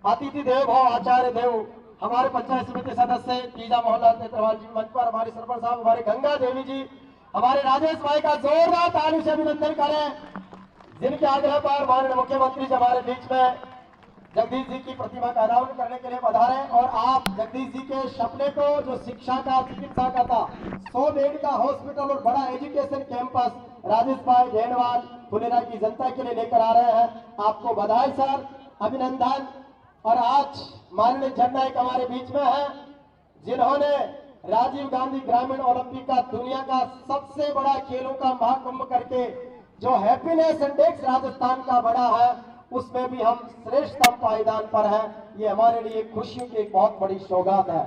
अतिथि देव भव आचार्य देव हमारे पंचायत समिति सदस्य तीजा मोहनलाल नेत्रवाल जी मंच पर, हमारे सरपंच साहब, हमारे गंगा देवी जी, हमारे राजेश भाई का जोरदार ताली से अभिनंदन करें, जिनके आग्रह पर माननीय मुख्यमंत्री जी हमारे बीच में जगदीश जी की प्रतिमा का अनावरण करने के लिए पधारे। और आप जगदीश जी के सपने को, जो शिक्षा का, चिकित्सा का था, 100 बेड का हॉस्पिटल और बड़ा एजुकेशन कैंपस राजेश भाई जैनवाल फुलेरा की जनता के लिए लेकर आ रहे हैं। आपको बधाई सर, अभिनंदन। और आज माननीय जननायक हमारे बीच में है, जिन्होंने राजीव गांधी ग्रामीण ओलंपिक का, दुनिया का सबसे बड़ा खेलों का महाकुंभ करके जो हैप्पीनेस इंडेक्स राजस्थान का बड़ा है, उसमें भी हम श्रेष्ठतम पायदान पर हैं। ये हमारे लिए खुशियों की एक बहुत बड़ी सौगात है।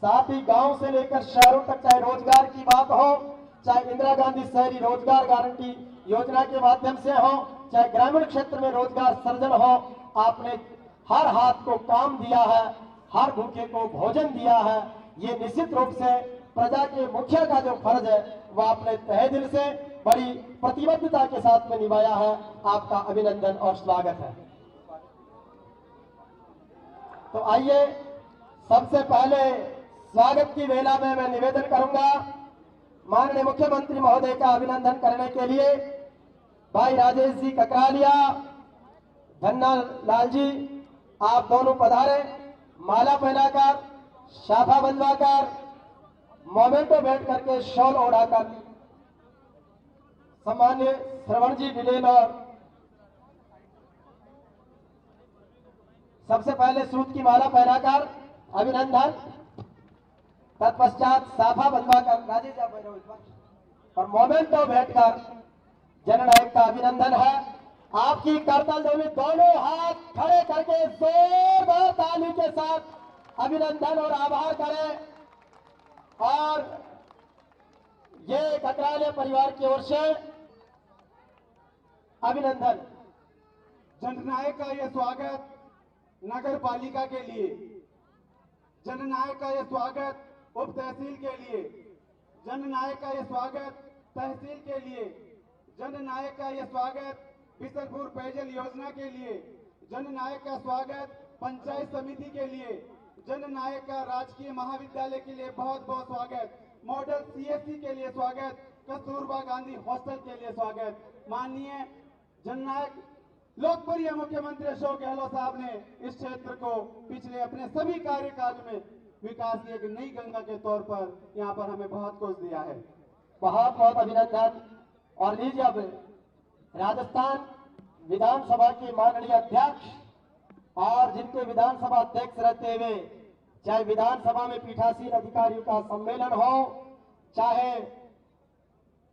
साथ ही गांव से लेकर शहरों तक, चाहे रोजगार की बात हो, चाहे इंदिरा गांधी शहरी रोजगार गारंटी योजना के माध्यम से हो, चाहे ग्रामीण क्षेत्र में रोजगार सर्जन हो, आपने हर हाथ को काम दिया है, हर भूखे को भोजन दिया है। ये निश्चित रूप से प्रजा के मुखिया का जो फर्ज है वह आपने तहे दिल से बड़ी प्रतिबद्धता के साथ में निभाया है। आपका अभिनंदन और स्वागत है। तो आइए, सबसे पहले स्वागत की वेला में मैं निवेदन करूंगा माननीय मुख्यमंत्री महोदय का अभिनंदन करने के लिए भाई राजेश जी ककरालिया, धन्ना लाल जी, आप दोनों पधारे। माला पहनाकर, शाफा बंधवाकर, मोमेंटो बैठ करके शॉल ओढ़ाकर सम्मान्य श्रवण जी विलेन, और सबसे पहले सूत की माला पहनाकर अभिनंदन, तत्पश्चात साफा बंधवाकर राजेश और मोमेंटो बैठकर जननायक का अभिनंदन है। आपकी करतल देवी दोनों हाथ खड़े करके जोरदार ताली के साथ अभिनंदन और आभार करें। और ये ककरालिया परिवार की ओर से अभिनंदन। जननायक का यह स्वागत नगर पालिका के लिए, जननायक का यह स्वागत उप तहसील के लिए, जननायक का यह स्वागत तहसील के लिए, जननायक का यह स्वागत बिसलपुर पेयजल योजना के लिए, जननायक का स्वागत पंचायत समिति के लिए, जननायक का राजकीय महाविद्यालय के लिए बहुत बहुत स्वागत, मॉडल सीएससी के लिए स्वागत, कस्तूरबा गांधी हॉस्टल के लिए स्वागत। माननीय जननायक लोकप्रिय मुख्यमंत्री अशोक गहलोत साहब ने इस क्षेत्र को पिछले अपने सभी कार्यकाल में विकास की एक नई गंगा के तौर पर यहाँ पर हमें बहुत कुछ दिया है। बहुत बहुत अभिनंदन। और लीजिए अब राजस्थान विधानसभा के माननीय अध्यक्ष, और जिनके विधानसभा अध्यक्ष रहते हुए चाहे विधानसभा में पीठासीन अधिकारियों का सम्मेलन हो, चाहे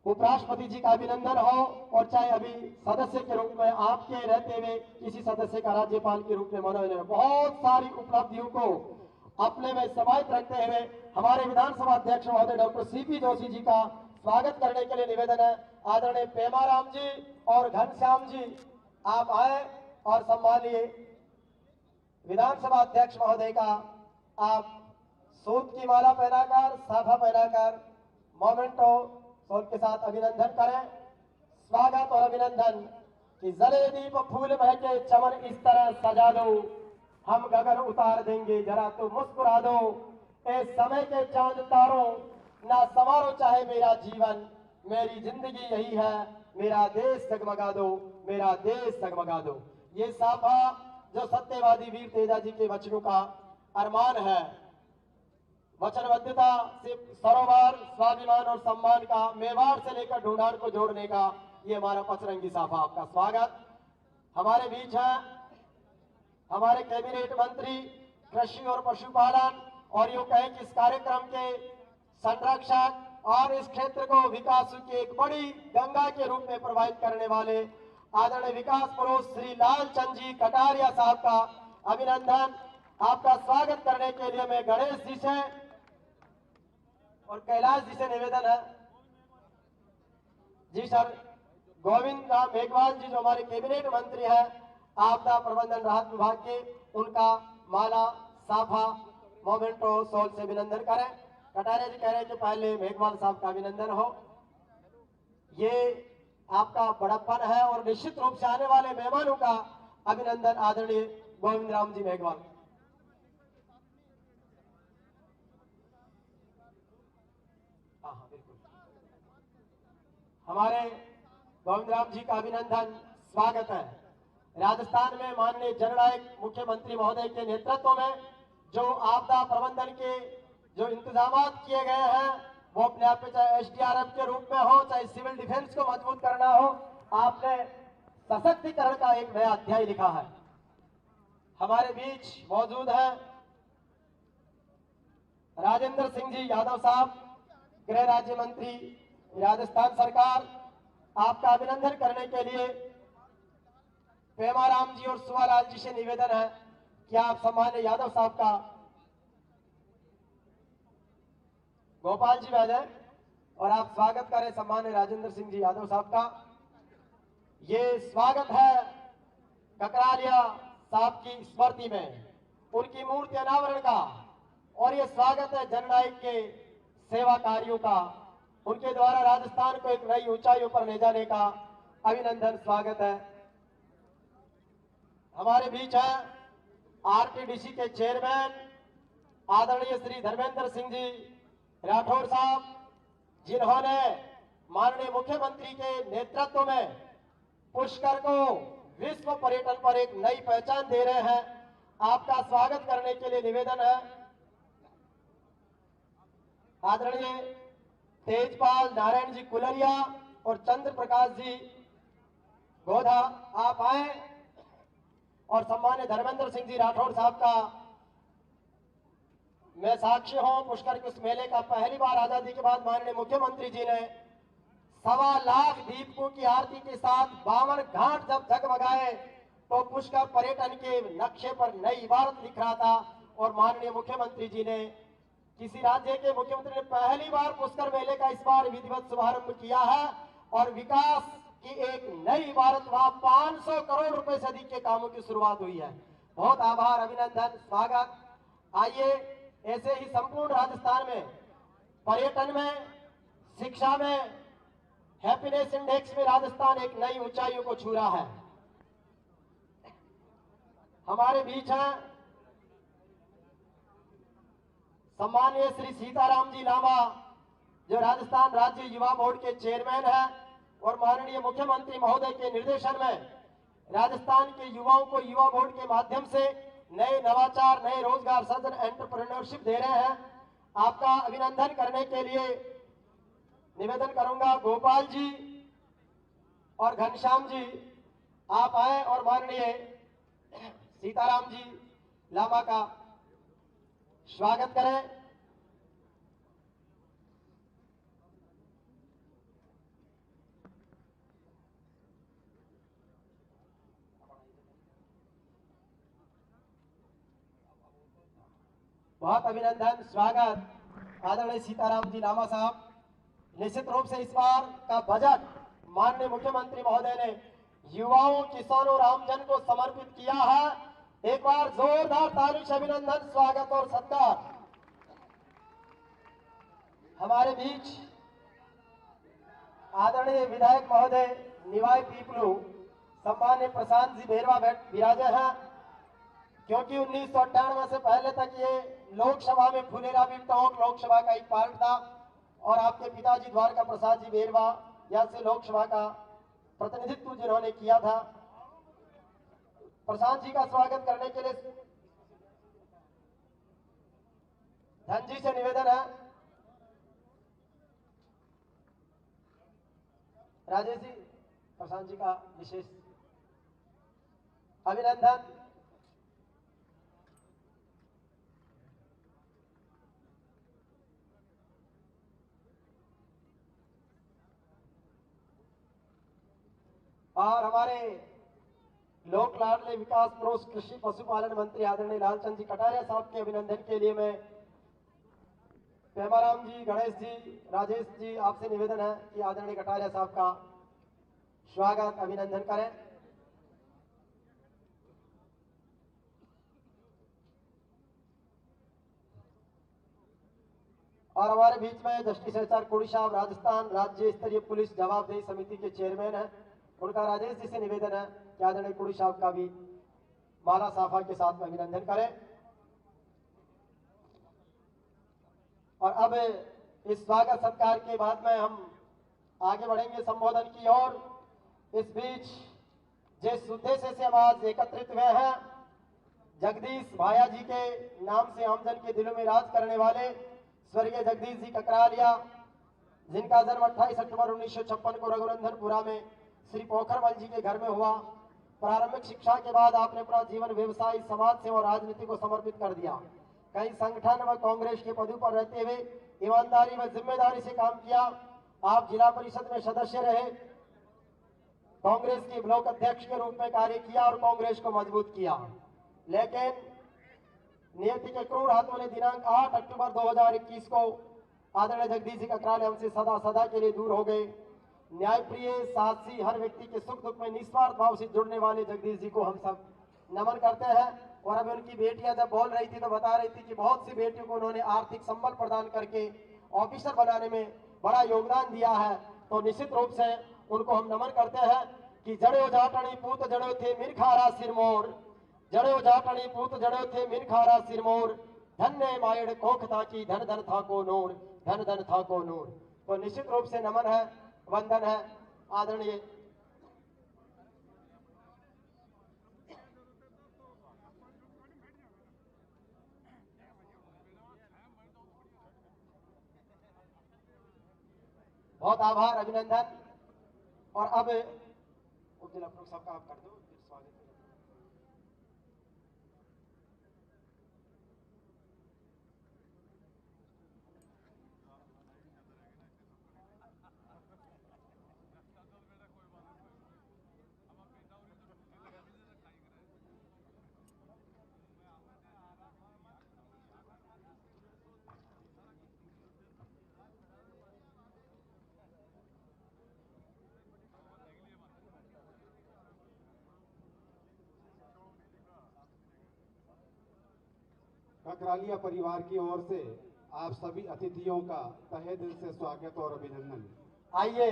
उपराष्ट्रपति जी का अभिनंदन हो, और चाहे अभी सदस्य के रूप में आपके रहते हुए किसी सदस्य का राज्यपाल के रूप में मनोनयन, बहुत सारी उपलब्धियों को अपने में समाहित रखते हुए हमारे विधानसभा अध्यक्ष महोदय डॉक्टर सीपी जोशी जी का स्वागत करने के लिए निवेदन है। आदरणीय पेमाराम जी और घनश्याम जी, आप आए और सम्मानीय विधानसभा अध्यक्ष महोदय का आप सूत की माला पहनाकर, साफा पहनाकर, मोमेंटो शॉल के साथ अभिनंदन करें। स्वागत और अभिनंदन कि जले दीप फूल महके चमन इस तरह सजा दो, हम गगन उतार देंगे जरा तो मुस्कुरा दो, ए समय के चांद तारों ना संवारो चाहे मेरा जीवन, मेरी जिंदगी यही है, मेरा देश जगमगा दो, मेरा देश जगमगा दो। ये साफा जो सत्यवादी वीर तेजा जी के वचनों का अरमान है, वचनबद्धता से सरोवर, स्वाभिमान और सम्मान का, मेवाड़ से लेकर ढूंढाड़ को जोड़ने का, ये हमारा पचरंगी साफा। आपका स्वागत। हमारे बीच है हमारे कैबिनेट मंत्री कृषि और पशुपालन, और यूं कहें कि इस कार्यक्रम के संरक्षक और इस क्षेत्र को विकास की एक बड़ी गंगा के रूप में प्रवाहित करने वाले आदरणीय विकास पुरुष श्री लालचंद जी कटारिया साहब का अभिनंदन। आपका स्वागत करने के लिए मैं गणेश जी से और कैलाश जी से निवेदन है। जी सर, गोविंद राम मेघवाल जी जो हमारे कैबिनेट मंत्री हैं, आपदा प्रबंधन राहत विभाग के, उनका माला, साफा, मोमेंटो शॉल से अभिनंदन करें। कटारिया जी कह रहे हैं कि पहले मेघवाल साहब का अभिनंदन हो। ये आपका बड़प्पन है और निश्चित रूप से आने वाले मेहमानों का अभिनंदन आदरणीय गोविंद राम जी मेघवाल। हाँ हाँ बिल्कुल। हमारे गोविंद राम जी का अभिनंदन स्वागत है। राजस्थान में माननीय जननायक मुख्यमंत्री महोदय के नेतृत्व में जो आपदा प्रबंधन के जो इंतजाम किए गए हैं, वो अपने आप में चाहे एसडीआरएफ के रूप में हो, चाहे सिविल डिफेंस को मजबूत करना हो, आपने सशक्तिकरण का एक नया अध्याय लिखा है। हमारे बीच मौजूद है राजेंद्र सिंह जी यादव साहब, गृह राज्य मंत्री राजस्थान सरकार। आपका अभिनंदन करने के लिए पेमाराम जी और सुवालाल जी से निवेदन है कि आप सम्मान्य यादव साहब का, गोपाल जी बैठे और आप स्वागत करें सम्मान्य राजेंद्र सिंह जी यादव साहब का। ये स्वागत है ककरालिया साहब की स्मृति में, उनकी मूर्ति अनावरण का, और ये स्वागत है जननायक के सेवा कार्यों का, उनके द्वारा राजस्थान को एक नई ऊंचाइयों पर ले जाने का अभिनंदन स्वागत है। हमारे बीच है आरटीडीसी के चेयरमैन आदरणीय श्री धर्मेंद्र सिंह जी राठौर साहब, जिन्होंने माननीय मुख्यमंत्री के नेतृत्व में पुष्कर को विश्व पर्यटन पर एक नई पहचान दे रहे हैं। आपका स्वागत करने के लिए निवेदन है आदरणीय तेजपाल नारायण जी कुलरिया और चंद्र प्रकाश जी गोधा, आप आए और सम्मान्य धर्मेंद्र सिंह जी राठौर साहब का मैं साक्षी हूं। पुष्कर के उस मेले का पहली बार आजादी के बाद माननीय मुख्यमंत्री जी ने 1.25 लाख दीपकों की आरती के साथ 52 घाट जब जगमगाए तो पुष्कर पर्यटन के नक्शे पर नई इबारत लिख रहा था, और माननीय मुख्यमंत्री जी ने, किसी राज्य के मुख्यमंत्री ने पहली बार पुष्कर मेले का इस बार विधिवत शुभारंभ किया है, और विकास की एक नई इबारत, वहां 500 करोड़ रुपए से अधिक के कामों की शुरुआत हुई है। बहुत आभार, अभिनंदन, स्वागत। आइए ऐसे ही संपूर्ण राजस्थान में पर्यटन में, शिक्षा में, हैप्पीनेस इंडेक्स में राजस्थान एक नई ऊंचाइयों को छू रहा है। हमारे बीच है सम्मानीय श्री सीताराम जी लांबा, जो राजस्थान राज्य युवा बोर्ड के चेयरमैन हैं, और माननीय मुख्यमंत्री महोदय के निर्देशन में राजस्थान के युवाओं को युवा बोर्ड के माध्यम से नए नवाचार, नए रोजगार सृजन, एंटरप्रेन्योरशिप दे रहे हैं। आपका अभिनंदन करने के लिए निवेदन करूंगा गोपाल जी और घनश्याम जी, आप आए और माननीय सीताराम जी लामा का स्वागत करें। बहुत अभिनंदन, स्वागत आदरणीय सीताराम जी लामा साहब। निश्चित रूप से इस बार का बजट माननीय मुख्यमंत्री महोदय ने युवाओं, किसानों और आमजन को समर्पित किया है। एक बार जोरदार ताली से अभिनंदन, स्वागत और सत्कार। हमारे बीच आदरणीय विधायक महोदय निवाई पीपलू सम्मान्य प्रशांत जी बेरवा विराजे हैं, क्योंकि 1998 से पहले तक ये लोकसभा में फुलेरा भी टोंक लोकसभा का एक पार्ट था, और आपके पिताजी द्वारका प्रसाद जी बेरवा यहाँ से लोकसभा का प्रतिनिधित्व जिन्होंने किया था। प्रशांत जी का स्वागत करने के लिए धन जी से निवेदन है। राजेश जी, प्रशांत जी का विशेष अभिनंदन। और हमारे लोक लाडले विकास प्रोस कृषि पशुपालन मंत्री आदरणीय लालचंद जी कटारिया साहब के अभिनंदन के लिए मैं पेमाराम जी, गणेश जी, राजेश जी, आपसे निवेदन है कि आदरणीय कटारिया साहब का स्वागत, अभिनंदन करें। और हमारे बीच में जस्टिस एचआर कोड़ी साहब, राजस्थान राज्य स्तरीय पुलिस जवाबदेही समिति के चेयरमैन हैं, उनका राजेश जी से निवेदन है कि आदरणीय कोड़ी साहब का भी माला साफा के साथ में अभिनंदन करें। और अब इस स्वागत सत्कार के बाद में हम आगे बढ़ेंगे संबोधन की ओर। इस बीच जिस उद्देश्य से हम आज एकत्रित हुए हैं, जगदीश भाया जी के नाम से आमजन के दिलों में राज करने वाले स्वर्गीय जगदीश जी ककरालिया, जिनका जन्म 28 अक्टूबर 1956 को रघुनंदनपुरा में श्री पोखरमल जी के घर में हुआ। प्रारंभिक शिक्षा के बाद आपने अपना जीवन व्यवसाय, समाज सेवा और राजनीति को समर्पित कर दिया। कई संगठन व कांग्रेस के पदों पर रहते हुए ईमानदारी व जिम्मेदारी से काम किया। आप जिला परिषद में सदस्य रहे, कांग्रेस के ब्लॉक अध्यक्ष के रूप में कार्य किया और कांग्रेस को मजबूत किया। लेकिन नियति के क्रूर हाथों ने दिनांक 8 अक्टूबर 2021 को आदरणीय जगदीश जी ककराले हमसे सदा सदा के लिए दूर हो गए। न्यायप्रिय, साहसी, हर व्यक्ति के सुख दुख में निस्वार्थ भाव से जुड़ने वाले जगदीश जी को हम सब नमन करते हैं। और अभी उनकी बेटियां जब बोल रही थी तो बता रही थी कि बहुत सी बेटियों को उन्होंने आर्थिक संबल प्रदान करके ऑफिसर बनाने में बड़ा योगदान दिया है। तो निश्चित रूप से उनको हम नमन करते हैं कि जड़ो जाटणी पूत जड़ो थे मिरखारा सिरमोर, जड़ो जाटणी पूत जड़ो थे मिरखारा सिरमोर, धन्य मायड़ कोख था की धन धन था को नूर, धन धन था को नूर। तो निश्चित रूप से नमन है, वंदन है आदरणीय। बहुत आभार, अभिनंदन। और अब उपजिला प्रमुख साहब का आप कर दो फिर स्वागत करें। ककरालिया परिवार की ओर से आप सभी अतिथियों का तहे दिल से स्वागत और अभिनंदन। आइए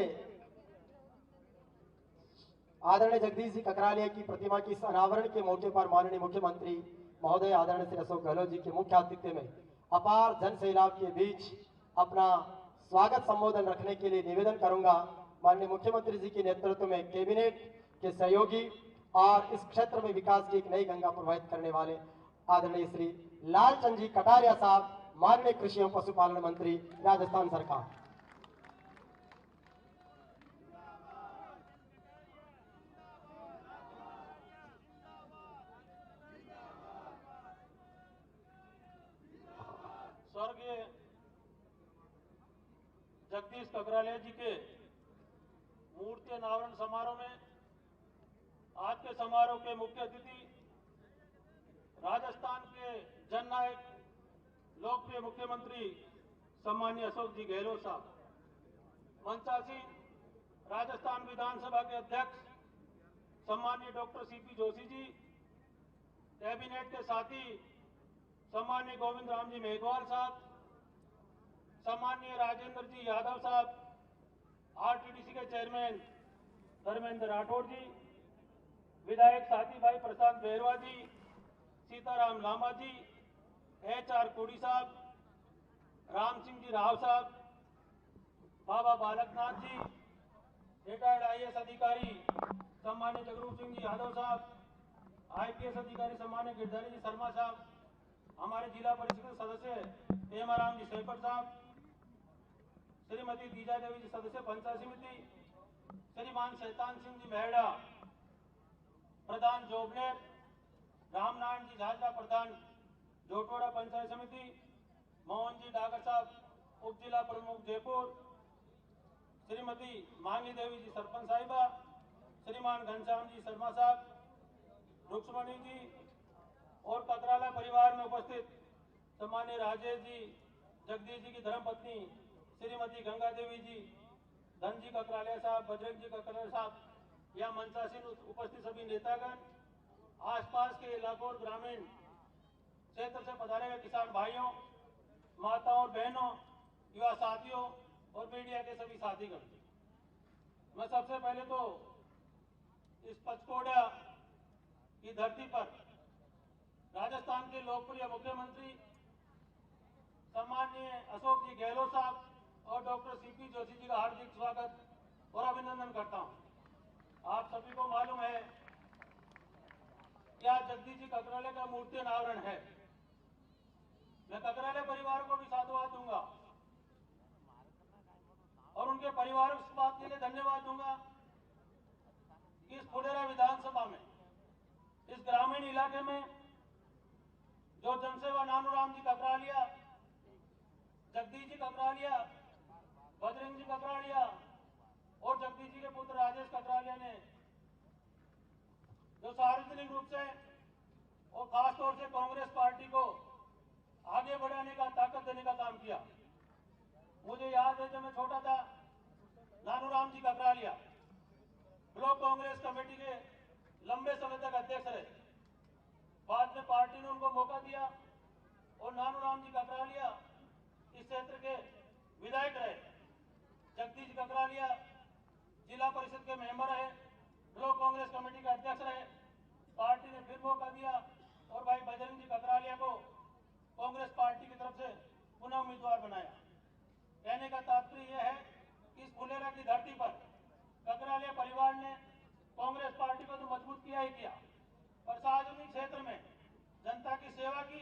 आदरणीय जगदीश जी ककरालिया की प्रतिमा की अनावरण के मौके पर माननीय मुख्यमंत्री महोदय आदरणीय श्री अशोक गहलोत जी के मुख्य आतिथ्य में अपार जन सैलाब के बीच अपना स्वागत संबोधन रखने के लिए निवेदन करूंगा। माननीय मुख्यमंत्री जी के नेतृत्व में कैबिनेट के सहयोगी और इस क्षेत्र में विकास की एक नई गंगा प्रवाहित करने वाले आदरणीय श्री लालचंद जी कटारिया साहब, माननीय कृषि एवं पशुपालन मंत्री राजस्थान सरकार। स्वर्गीय जगदीश ककरालिया जी के मूर्ति अनावरण समारोह में आज के समारोह के मुख्य अतिथि राजस्थान के जननायक, लोकप्रिय मुख्यमंत्री सम्माननीय अशोक जी गहलोत साहब, मंचासीन राजस्थान विधानसभा के अध्यक्ष सम्माननीय doctor CP Joshi ji, cabinet के साथी सम्माननीय गोविंद राम जी मेघवाल साहब, सम्माननीय राजेंद्र जी यादव साहब, आरटीडीसी के चेयरमैन धर्मेंद्र राठौड़ जी, विधायक साथी भाई प्रशांत बेहरवा जी, सीताराम लांबा जी, HR कोड़ी साहब, राम सिंह जी राव साहब, बाबा बालकनाथ जी, रिटायर्ड IAS अधिकारी सम्मान्य जगरूप सिंह जी यादव साहब, IPS अधिकारी सम्मान्य गिरधारी जी शर्मा साहब, हमारे जिला परिषद सदस्य हेमाराम जी सेपर साहब, श्रीमती दीजा देवी जी सदस्य पंचायत समिति, श्रीमान शैतान सिंह जी मेहड़ा प्रधान जोबनेर, रामनारायण जी झालदा प्रधान जोटवाड़ा पंचायत समिति, मोहन जी डागर साहब उप जिला प्रमुख जयपुर, श्रीमती मांगली देवी जी सरपंच साहिबा, श्रीमान घनश्याम जी शर्मा साहब, रुक्समणी जी और ककराला परिवार में उपस्थित सम्मान्य राजेश जी, जगदीश जी की धर्मपत्नी श्रीमती गंगा देवी जी, धन जी ककरालिया साहब, बजरंग जी ककरालिया साहब, या मंचासीन उपस्थित सभी नेतागण, आसपास के इलाकों और ग्रामीण क्षेत्र से पधारे हुए किसान भाइयों, माताओं और बहनों, युवा साथियों और मीडिया के सभी साथीगण, मैं सबसे पहले तो इस पचकोड़ा की धरती पर के लोकप्रिय मुख्यमंत्री सम्माननीय अशोक जी गहलोत साहब और डॉक्टर सीपी जोशी जी का हार्दिक स्वागत और अभिनंदन करता हूं। आप सभी को मालूम है कि आज जगदीश जी ककराले का मूर्ति अनावरण है। मैं ककराले परिवार को भी साधुवाद दूंगा और उनके परिवार को इस बात के लिए धन्यवाद दूंगा कि इस फुलेरा विधानसभा में, इस ग्रामीण इलाके में जो जनसेवा नानूराम जी ककरालिया, जगदीश जी ककरालिया, बजरंग जी ककरालिया और जगदीश जी के पुत्र राजेश ककरालिया ने जो सार्वजनिक रूप से और खासतौर से कांग्रेस पार्टी को आगे बढ़ाने का, ताकत देने का काम किया। मुझे याद है जब मैं छोटा था, नानूराम जी ककरालिया ब्लॉक कांग्रेस कमेटी के लंबे समय तक अध्यक्ष रहे। बाद में पार्टी ने उनको मौका दिया और नानूराम जी ककरालिया इस क्षेत्र के विधायक रहे। जगदीश ककरालिया जिला परिषद के मेंबर रहे, ब्लॉक कांग्रेस कमेटी के अध्यक्ष रहे। पार्टी ने फिर मौका दिया और भाई बजरंग जी ककरालिया को कांग्रेस पार्टी की तरफ से पुनः उम्मीदवार बनाया। कहने का तात्पर्य यह है कि इस फुलेरा की धरती पर ककरालिया परिवार ने कांग्रेस पार्टी को तो मजबूत किया ही किया, पर सार्वजनिक क्षेत्र में जनता की सेवा की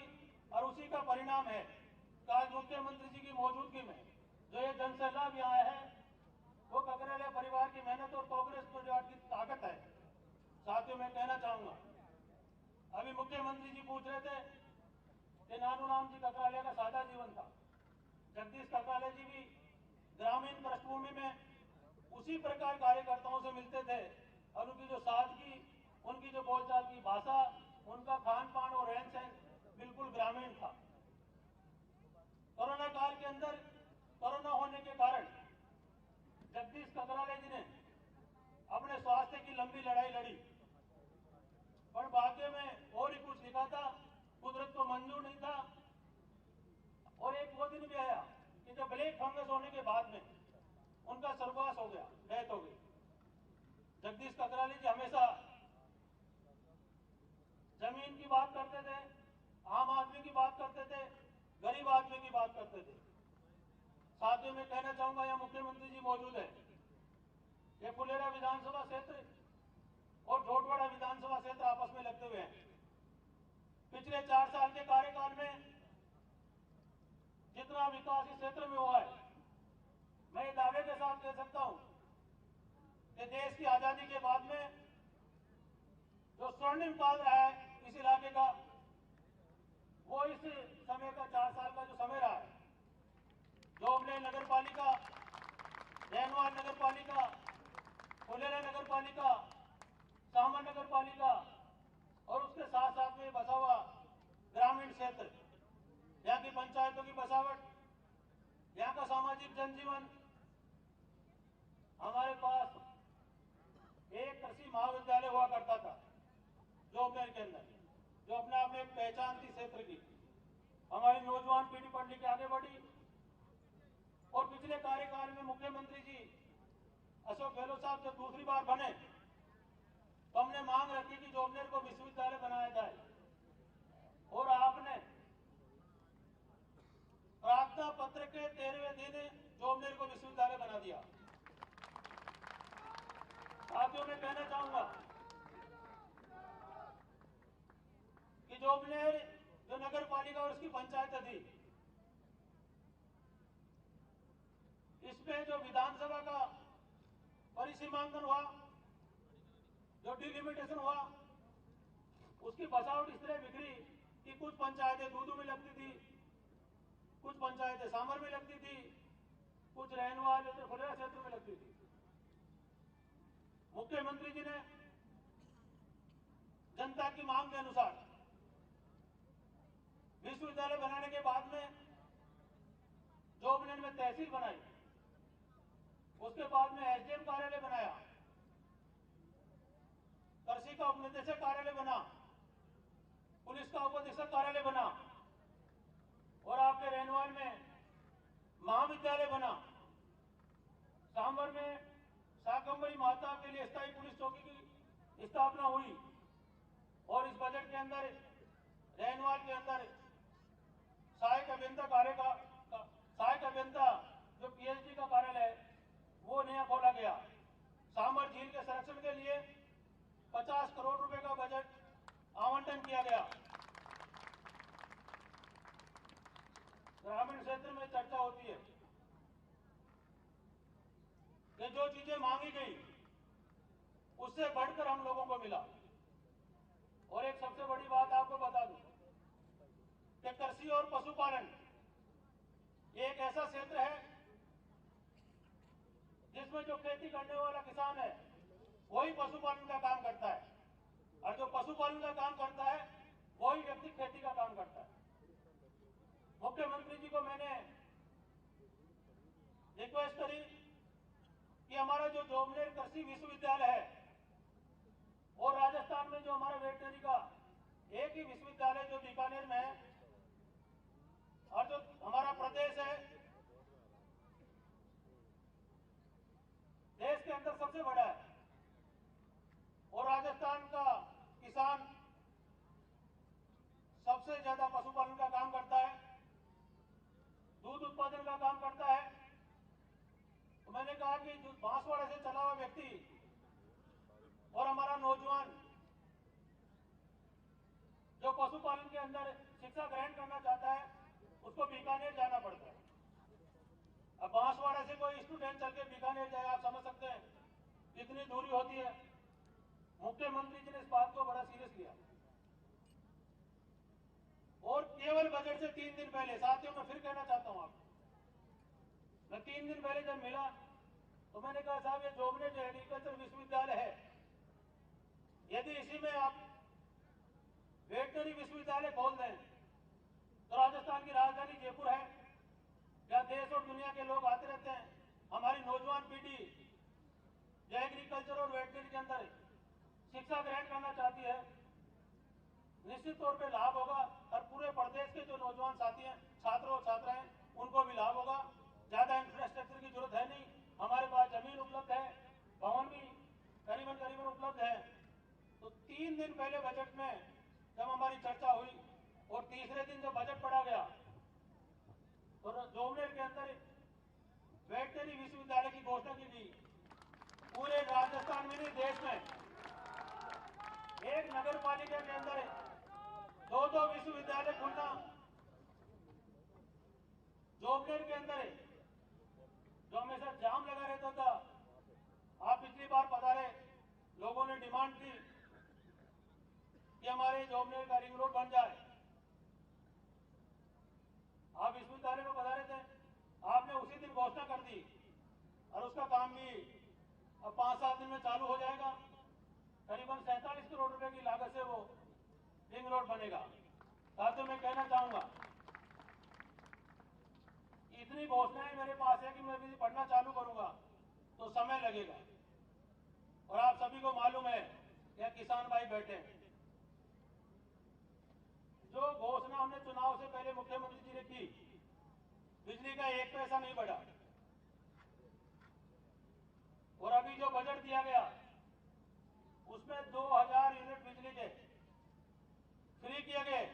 और उसी का परिणाम है कि आज मुख्यमंत्री जी की मौजूदगी में जो ये जनसैलाब यहाँ है वो ककरालिया परिवार की मेहनत और कांग्रेस परिवार की ताकत है। साथियों, मैं कहना चाहूंगा, अभी मुख्यमंत्री जी पूछ रहे थे कि नानूराम जी ककरालिया का सादा जीवन था। जगदीश ककरालिया जी भी ग्रामीण पृष्ठभूमि में उसी प्रकार कार्यकर्ताओं से मिलते थे और उनकी जो सादगी, उनकी जो बोलचाल की भाषा, उनका खान पान और रहन सहन बिल्कुल ग्रामीण था। कोरोना काल के अंदर कोरोना होने के कारण जगदीश ककरालिया जी ने अपने स्वास्थ्य की लंबी लड़ाई लड़ी, पर भाग्य में और ही कुछ लिखा था, कुदरत को मंजूर नहीं था। और एक वो दिन भी आया कि जब ब्लैक फंगस होने के बाद में उनका स्वर्गवास हो गया, डेथ हो गई। जगदीश ककरालिया जी हमेशा जमीन की बात करते थे, आम आदमी की बात करते थे, गरीब आदमी की बात करते थे। साथ ही मैं कहना चाहूंगा, यहाँ मुख्यमंत्री जी मौजूद है। ये फुलेरा विधानसभा क्षेत्र और झोटवाड़ा विधानसभा क्षेत्र आपस में लगते हुए हैं। पिछले 4 साल के कार्यकाल में जितना विकास इस क्षेत्र में हुआ है, मैं दावे के साथ कह सकता हूं कि देश की आजादी के बाद में जो स्वर्णिम काल रहा है इस इलाके का, वो इस समय का 4 साल का जो समय रहा है, जोबले नगर पालिका, रैनवार नगर पालिका, फुलेरा नगर पालिका, सामर नगर पालिका और उसके साथ साथ में बसा हुआ ग्रामीण क्षेत्र, यहाँ की पंचायतों की बसावट, यहाँ का सामाजिक जनजीवन। हमारे पास एक कृषि महाविद्यालय हुआ करता था जोबनेर के अंदर, जो अपने आप में एक पहचान थी क्षेत्र की। हमारी नौजवान पीढ़ी पढ़ लिख के आगे बढ़ी और पिछले कार्यकाल में मुख्यमंत्री जी अशोक गहलोत साहब जब दूसरी बार बने तो हमने मांग रखी कि जोबनेर को विश्वविद्यालय बनाया जाए और आपने प्रार्थना पत्र के 13वें दिन जोबनेर को विश्वविद्यालय बना दिया। साथियों, मैं कहना चाहूंगा कि जोबनेर जो नगर पालिका और उसकी पंचायत थी, इसमें जो विधानसभा का परिसीमांकन हुआ, जो डिलिमिटेशन हुआ, उसकी बसावट इस तरह बिखरी कि कुछ पंचायतें दूदू में लगती थी, कुछ पंचायतें सामर में लगती थी, कुछ रहनवाल फुलेरा क्षेत्र में लगती थी। मुख्यमंत्री जी ने जनता की मांग के अनुसार विश्वविद्यालय बनाने के बाद में जोबनेर में तहसील बनाई, उसके बाद में एसडीएम कार्यालय बनाया, कृषि का उपनिदेशक कार्यालय बना, पुलिस का उपनिदेशक कार्यालय बना और आपके रैनवाल में महाविद्यालय बना। सांबर में शाकंभरी माता के लिए स्थायी पुलिस चौकी की स्थापना हुई और इस बजट के अंदर रेनवाल के अंदर सहायक अभियंता सहायक अभियंता जो पीएचडी का कार्यालय है वो नया खोला गया। सांबर झील के संरक्षण के लिए 50 करोड़ रुपए का बजट आवंटन किया गया। ग्रामीण क्षेत्र में चर्चा होती है कि जो चीजें मांगी गई उससे बढ़कर हम लोगों को मिला। और एक सबसे बड़ी बात आपको बता दूं कि कृषि और पशुपालन एक ऐसा क्षेत्र है जिसमें जो खेती करने वाला किसान है वही पशुपालन का काम करता है, और जो पशुपालन का काम करता है वही व्यक्ति खेती का काम करता है। मुख्यमंत्री जी को मैंने रिक्वेस्ट करी कि हमारा जो जोबनेर कृषि विश्वविद्यालय है और राजस्थान में जो हमारा वेटनरी का एक ही विश्वविद्यालय जो बीकानेर में है, और जो हमारा प्रदेश है देश के अंदर सबसे बड़ा है, और राजस्थान का किसान सबसे ज्यादा पशुपालन का काम करता है, दूध उत्पादन का काम करता है। तो मैंने कहा कि जो बांसवाड़ा से चला हुआ व्यक्ति और हमारा नौजवान जो पशुपालन के अंदर शिक्षा ग्रहण करना चाहता है उसको बीकानेर जाना पड़ता है। अब बांसवाड़ा से कोई स्टूडेंट चल के बीकानेर जाए, आप समझ सकते हैं कितनी दूरी होती है। मुख्यमंत्री जी ने इस बात को बड़ा सीरियस लिया, और केवल बजट से 3 दिन पहले, साथियों मैं फिर कहना चाहता हूं आपको, मैं 3 दिन पहले जब मिला तो मैंने कहा साहब ये जोबनेर जो एग्रीकल्चर विश्वविद्यालय है, यदि इसी में आप वेटनरी विश्वविद्यालय खोल दें तो राजस्थान की राजधानी जयपुर है, जहां देश और दुनिया के लोग आते रहते हैं। हमारी नौजवान पीढ़ी जो एग्रीकल्चर और वेटनरी के अंदर शिक्षा ग्रहण करना चाहती है, निश्चित तौर पे लाभ होगा, और पूरे प्रदेश के जो नौजवान साथी हैं, छात्र और छात्राएं, उनको भी लाभ होगा। ज्यादा इंफ्रास्ट्रक्चर की जरूरत है नहीं, हमारे पास जमीन उपलब्ध है, भवन भी करीबन उपलब्ध है। तो 3 दिन पहले बजट में जब हमारी चर्चा हुई और तीसरे दिन जब बजट पढ़ा गया तो जोबनेर के अंदर वेटनरी विश्वविद्यालय की घोषणा की गई। पूरे राजस्थान में नहीं, देश में एक नगर पालिका के अंदर 2 विश्वविद्यालय खुलना। जोबनेर के अंदर जो हमेशा जाम लगा रहता था, आप पिछली बार पधारे, लोगों ने डिमांड की कि हमारे जोबनेर का रिंग रोड बन जाए। आप विश्वविद्यालय में पधारे थे, आपने उसी दिन घोषणा कर दी, और उसका काम भी अब 5-7 दिन में चालू हो जाएगा। करीबन 47 करोड़ रुपए की लागत से वो रिंग रोड बनेगा। साथियों मैं कहना चाहूंगा, इतनी घोषणाएं मेरे पास है कि मैं भी पढ़ना चालू करूंगा तो समय लगेगा, और आप सभी को मालूम है कि किसान भाई बैठे हैं। जो घोषणा हमने चुनाव से पहले मुख्यमंत्री जी ने की, बिजली का 1 पैसा नहीं बढ़ा, और अभी जो बजट दिया गया उसमें 2000 यूनिट बिजली के फ्री किए गए।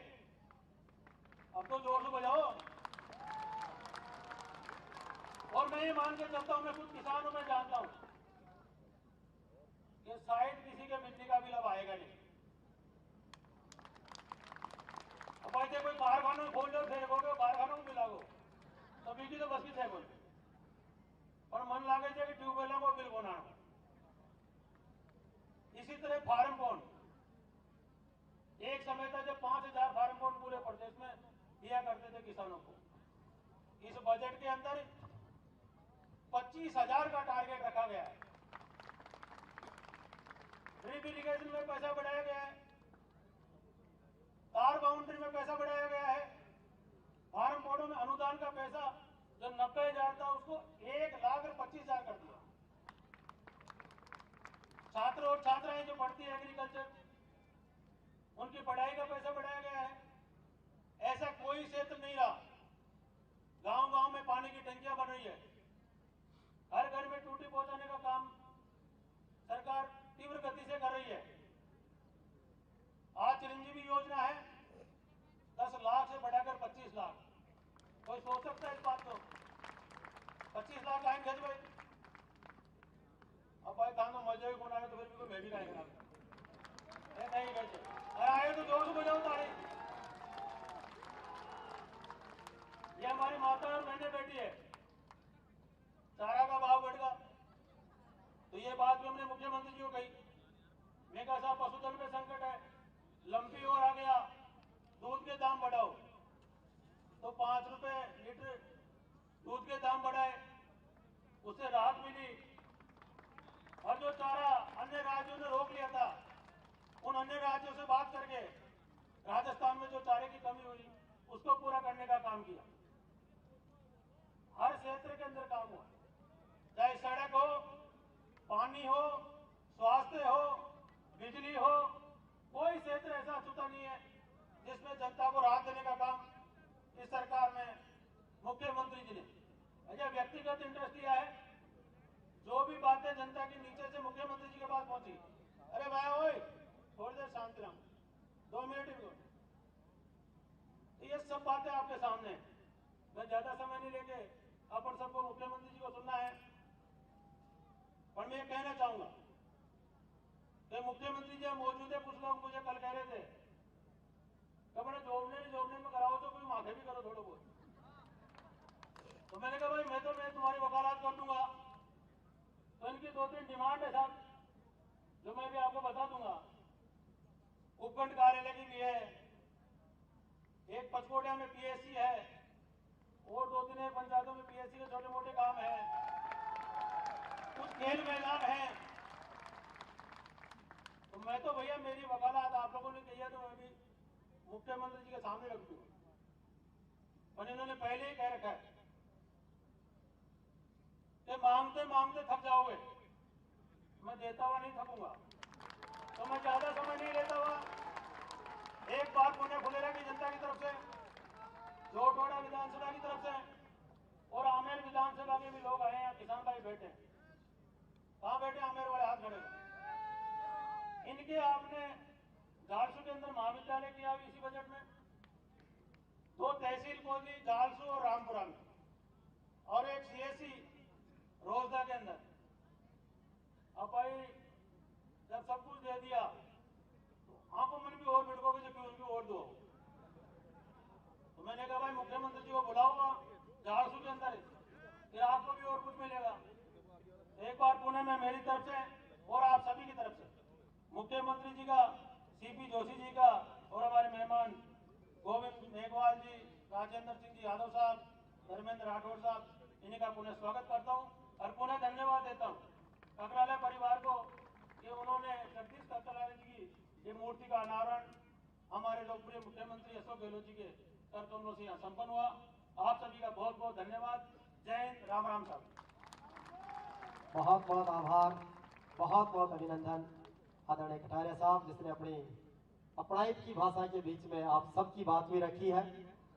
अब तो जोर से बजाओ। और मैं ये मान के चलता हूं, मैं खुद किसान हूं, मैं जानता हूं कि शायद किसी के बिजली का बिल अब आएगा नहीं। अब ऐसे कोई कारखाना खोल लो, फेंकोगे कारखाना में मिलाओ तो बिजली तो बस की थे बोल, और मन लागे थे कि ट्यूबवेलों को बिल बनाना। इसी तरह फार्म बॉन्ड, एक समय था जब 5000 फार्म बॉन्ड पूरे प्रदेश में दिया करते थे किसानों को। इस बजट के अंदर 25,000 का टारगेट रखा गया है। ड्रिप इरिगेशन में पैसा बढ़ाया गया है, तार बाउंड्री में पैसा बढ़ाया गया है, फार्म बोर्डों में अनुदान का पैसा जो 90,000 था उसको 1,25,000 कर दिया। छात्र और छात्राएं जो पढ़ती है एग्रीकल्चर, उनकी पढ़ाई का पैसा बढ़ाया गया है। ऐसा कोई क्षेत्र नहीं रहा, गांव-गांव में पानी की टंकियां बन रही है, हर घर में टूटी पहुंचाने का काम सरकार तीव्र गति से कर रही है। आज चिरंजीवी योजना है, भी का नहीं कैसे अरे आए तो जोर से बजाओ ताली। ये हमारी माता और बहने बेटी है, चारा का भाव बढ़ गया तो ये बात भी हमने मुख्यमंत्री जी को कही। मैं कहा साहब पशुधन में संकट है, लंपी और आ गया, दूध के दाम बढ़ाओ तो 5 रुपए लीटर दूध के दाम बढ़ाए, उससे राहत मिली। और जो चारा अन्य राज्यों ने रोक लिया था, उन अन्य राज्यों से बात करके राजस्थान में जो चारे की कमी हुई उसको पूरा करने का काम किया। हर क्षेत्र के अंदर काम हुआ, चाहे सड़क हो, पानी हो, स्वास्थ्य हो, बिजली हो, कोई क्षेत्र ऐसा छूटा नहीं है जिसमें जनता को राहत देने का काम इस सरकार में मुख्यमंत्री जी ने अजय व्यक्तिगत इंटरेस्ट लिया है। जो भी बातें जनता की नीचे से मुख्यमंत्री जी के पास पहुंची, अरे भाई ओए थोड़ी देर शांति रहो, 2 मिनट ही बोलो। ये सब बातें आपके सामने हैं। मैं ज्यादा समय नहीं लेके अपन सबको मुख्यमंत्री जी को सुनना है, पर मैं ये कहना चाहूंगा कि मुख्यमंत्री जी मौजूद है। कुछ लोग मुझे कल कह रहे थे कि मैंने जोबने में कराओ तो कोई माथे भी करो थोड़ा बहुत। तो मैंने कहा भाई मैं तुम्हारी वकालत कर दूंगा। तो इनकी 2-3 डिमांड है साहब, जो मैं भी आपको बता दूंगा। उपखंड कार्यालय की भी है, एक पचकोटिया में पीएससी है, और 2-3 पंचायतों में पीएससी के छोटे मोटे काम है, कुछ खेल मैदान है। तो मैं तो भैया मेरी वकालत आप लोगों ने कही है तो मैं भी मुख्यमंत्री जी के सामने रख दूंगा, पर इन्होंने पहले ही कह रखा है कि मांगते मांगते थक जाओगे, मैं देता हुआ नहीं थकूंगा। तो मैं ज्यादा समय नहीं लेता हुआ एक बार पुणे फुलेरा की जनता की तरफ से, जोटवाड़ा विधानसभा की तरफ से और आमेर विधानसभा के भी लोग आए हैं, किसान भाई बैठे हैं। कहां बैठे? आमेर वाले हाथ खड़े। इनके आपने जालसू के अंदर महाविद्यालय किया इसी बजट में, 2 तहसील खोली जालसू और रामपुरा में, और एक सीएससी रोजदा के अंदर। अब भाई जब सब कुछ दे दिया तो आपको मन भी और मिटकोगे जो क्यों उनकी और दो। तो मैंने कहा भाई मुख्यमंत्री जी को बुलाऊंगा झारसू के अंदर, फिर आपको भी और कुछ मिलेगा। एक बार पुणे में मेरी तरफ से और आप सभी की तरफ से मुख्यमंत्री जी का, सीपी जोशी जी का और हमारे मेहमान गोविंद मेघवाल जी, राजेंद्र सिंह जी यादव साहब, धर्मेंद्र राठौड़ साहब, इन्हीं का पुनः स्वागत करता हूं और पुनः धन्यवाद देता हूं ककराला परिवार को कि उन्होंने जगदीश ककराला जी की ये मूर्ति का अनावरण हमारे लोकप्रिय मुख्यमंत्री अशोक गहलोत जी के कर कमलों से यहाँ संपन्न हुआ। आप सभी का बहुत बहुत धन्यवाद। जय हिंद, राम राम साहब। बहुत बहुत आभार, बहुत बहुत अभिनंदन आदरणीय कटारिया साहब, जिसने अपनी अपनाइत की भाषा के बीच में आप सबकी बात भी रखी है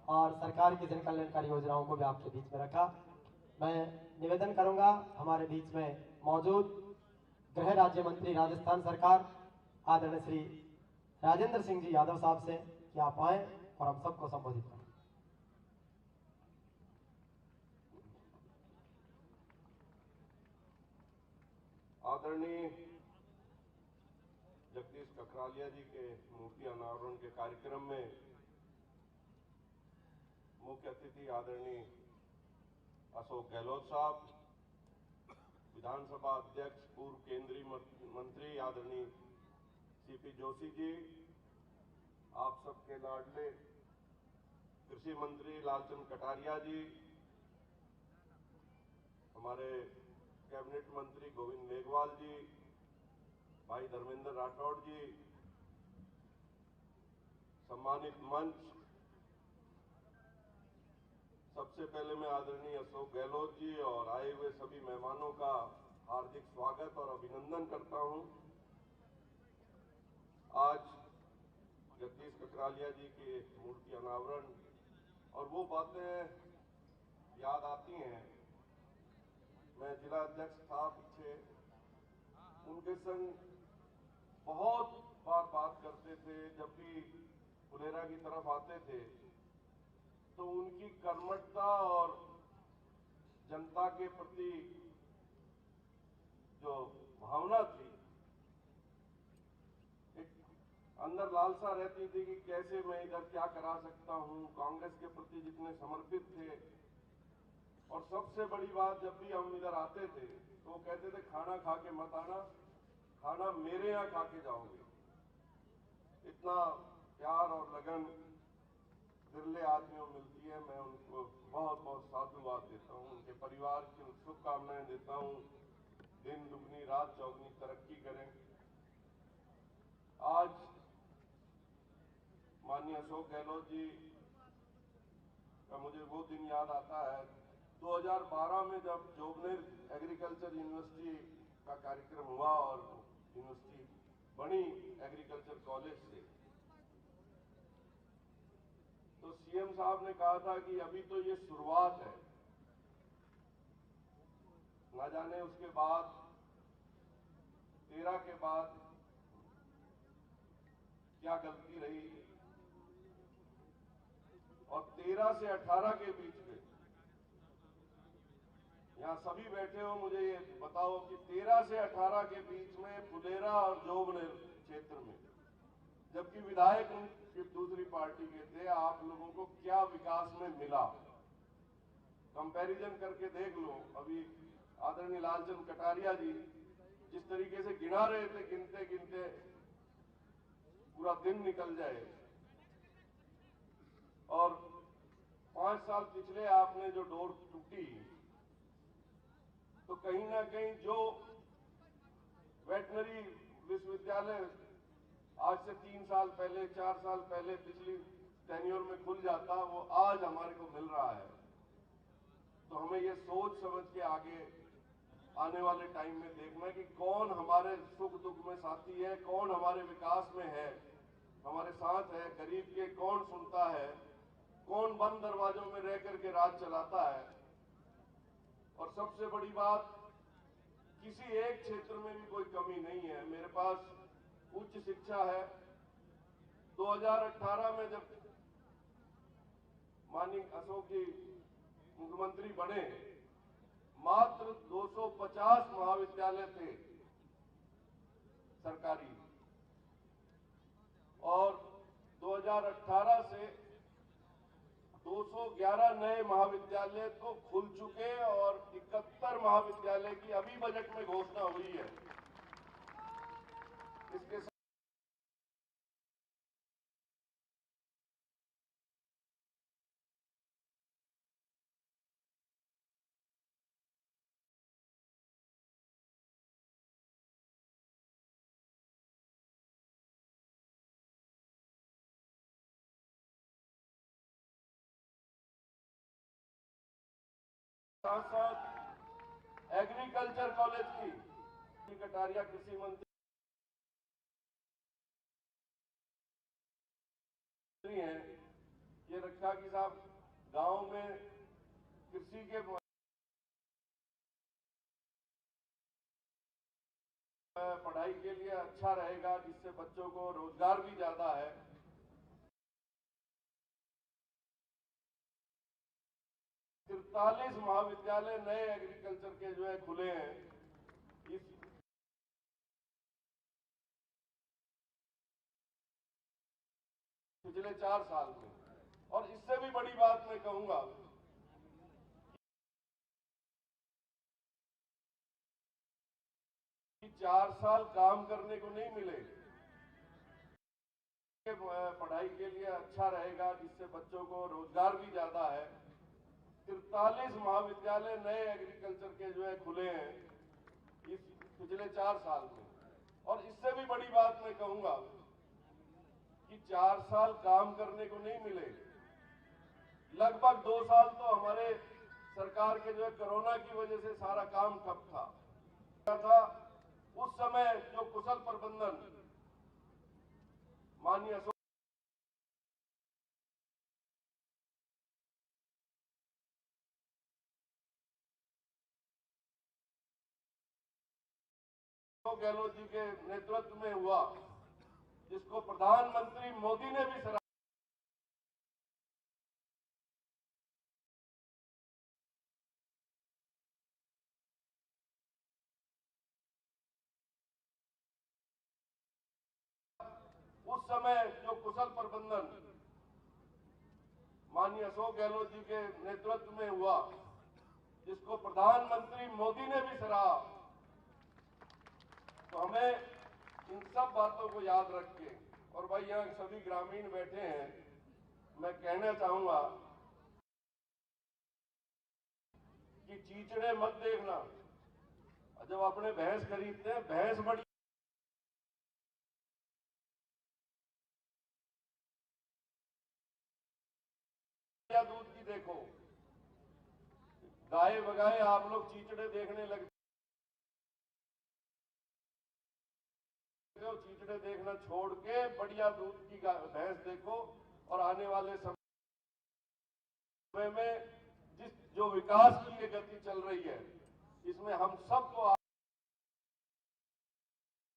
और सरकार की जन कल्याणकारी योजनाओं को भी आपके बीच में रखा। मैं निवेदन करूंगा हमारे बीच में मौजूद गृह राज्य मंत्री राजस्थान सरकार आदरणीय श्री राजेंद्र सिंह जी यादव साहब से कि आप आए और हम सबको संबोधित करें। आदरणीय जगदीश ककरालिया जी के मूर्ति अनावरण के कार्यक्रम में मुख्य अतिथि आदरणीय अशोक गहलोत साहब, विधानसभा अध्यक्ष पूर्व केंद्रीय मंत्री आदरणीय सीपी जोशी जी, आप सबके लाडले कृषि मंत्री लालचंद कटारिया जी, हमारे कैबिनेट मंत्री गोविंद मेघवाल जी, भाई धर्मेंद्र राठौड़ जी, सम्मानित मंच, सबसे पहले मैं आदरणीय अशोक गहलोत जी और आए हुए सभी मेहमानों का हार्दिक स्वागत और अभिनंदन करता हूं। आज जगदीश ककरालिया जी के मूर्ति अनावरण और वो बातें याद आती हैं। मैं जिला अध्यक्ष था पीछे, उनके संग बहुत बार बात करते थे। जब भी फुलेरा की तरफ आते थे तो उनकी कर्मठता और जनता के प्रति जो भावना थी अंदर लालसा रहती थी कि कैसे मैं इधर क्या करा सकता हूं, कांग्रेस के प्रति जितने समर्पित थे। और सबसे बड़ी बात, जब भी हम इधर आते थे तो वो कहते थे खाना खा के मत आना, खाना मेरे यहाँ खा के जाओगे। इतना प्यार और लगन बिरले आदमियों मिलती है। मैं उनको बहुत बहुत साधुवाद देता हूँ, उनके परिवार की शुभकामनाएं देता हूँ। दिन दुगनी रात चौगनी तरक्की करें। आज माननीय अशोक गहलोत जी का मुझे वो दिन याद आता है 2012 में, जब जोबनेर एग्रीकल्चर यूनिवर्सिटी का कार्यक्रम हुआ और यूनिवर्सिटी बनी एग्रीकल्चर कॉलेज से, तो सीएम साहब ने कहा था कि अभी तो ये शुरुआत है, ना जाने उसके बाद 13 के बाद क्या गलती रही। और 13 से 18 के बीच में, यहाँ सभी बैठे हो, मुझे ये बताओ कि 13 से 18 के बीच में फुलेरा और जोबनेर क्षेत्र में, जबकि विधायक उनकी दूसरी पार्टी के थे, आप लोगों को क्या विकास में मिला? कंपैरिजन करके देख लो। अभी आदरणीय लालचंद कटारिया जी जिस तरीके से गिना रहे थे, गिनते गिनते पूरा दिन निकल जाए। और 5 साल पिछले आपने जो डोर टूटी, तो कहीं ना कहीं जो वेटनरी विश्वविद्यालय आज से 3 साल पहले, 4 साल पहले पिछली टेन्योर में खुल जाता, वो आज हमारे को मिल रहा है। तो हमें ये सोच समझ के आगे आने वाले टाइम में देखना है कि कौन हमारे सुख दुख में साथी है, कौन हमारे विकास में है, हमारे साथ है। गरीब के कौन सुनता है, कौन बंद दरवाजों में रह करके राज चलाता है। और सबसे बड़ी बात, किसी एक क्षेत्र में भी कोई कमी नहीं है। मेरे पास उच्च शिक्षा है। 2018 में जब माननीय अशोक जी मुख्यमंत्री बने, मात्र 250 महाविद्यालय थे सरकारी, और 2018 से 211 नए महाविद्यालय तो खुल चुके और 71 महाविद्यालय की अभी बजट में घोषणा हुई है। इसके साथ साथ एग्रीकल्चर कॉलेज की कटारिया कृषि मंत्री हैं, ये रखा कि साहब गांव में कृषि के पढ़ाई के लिए अच्छा रहेगा, जिससे बच्चों को रोजगार भी ज्यादा है। 43 महाविद्यालय नए एग्रीकल्चर के जो है खुले हैं इस पिछले 4 साल में। और इससे भी बड़ी बात मैं कहूंगा कि 4 साल काम करने को नहीं मिले, पढ़ाई के लिए अच्छा रहेगा, जिससे बच्चों को रोजगार भी ज्यादा है। 43 महाविद्यालय नए एग्रीकल्चर के जो है खुले हैं इस पिछले 4 साल में। और इससे भी बड़ी बात मैं कहूंगा कि 4 साल काम करने को नहीं मिले, लगभग 2 साल तो हमारे सरकार के जो है कोरोना की वजह से सारा काम ठप था। उस समय जो कुशल प्रबंधन माननीय अशोक गहलोत जी के नेतृत्व में हुआ, जिसको प्रधानमंत्री मोदी ने भी सराहा। उस समय जो कुशल प्रबंधन माननीय अशोक गहलोत जी के नेतृत्व में हुआ, जिसको प्रधानमंत्री मोदी ने भी सराहा, तो हमें इन सब बातों को याद रख के, और भाई यहाँ सभी ग्रामीण बैठे हैं, मैं कहना चाहूंगा कि चीचड़े मत देखना। जब अपने भैंस खरीदते हैं, भैंस बड़ी दूध की देखो, गाय बगाए आप लोग चीचड़े देखने लगते हो। चीचड़े देखना छोड़ के बढ़िया दूध की भैंस देखो, और आने वाले समय में जो विकास की ये गति चल रही है, इसमें हम सबको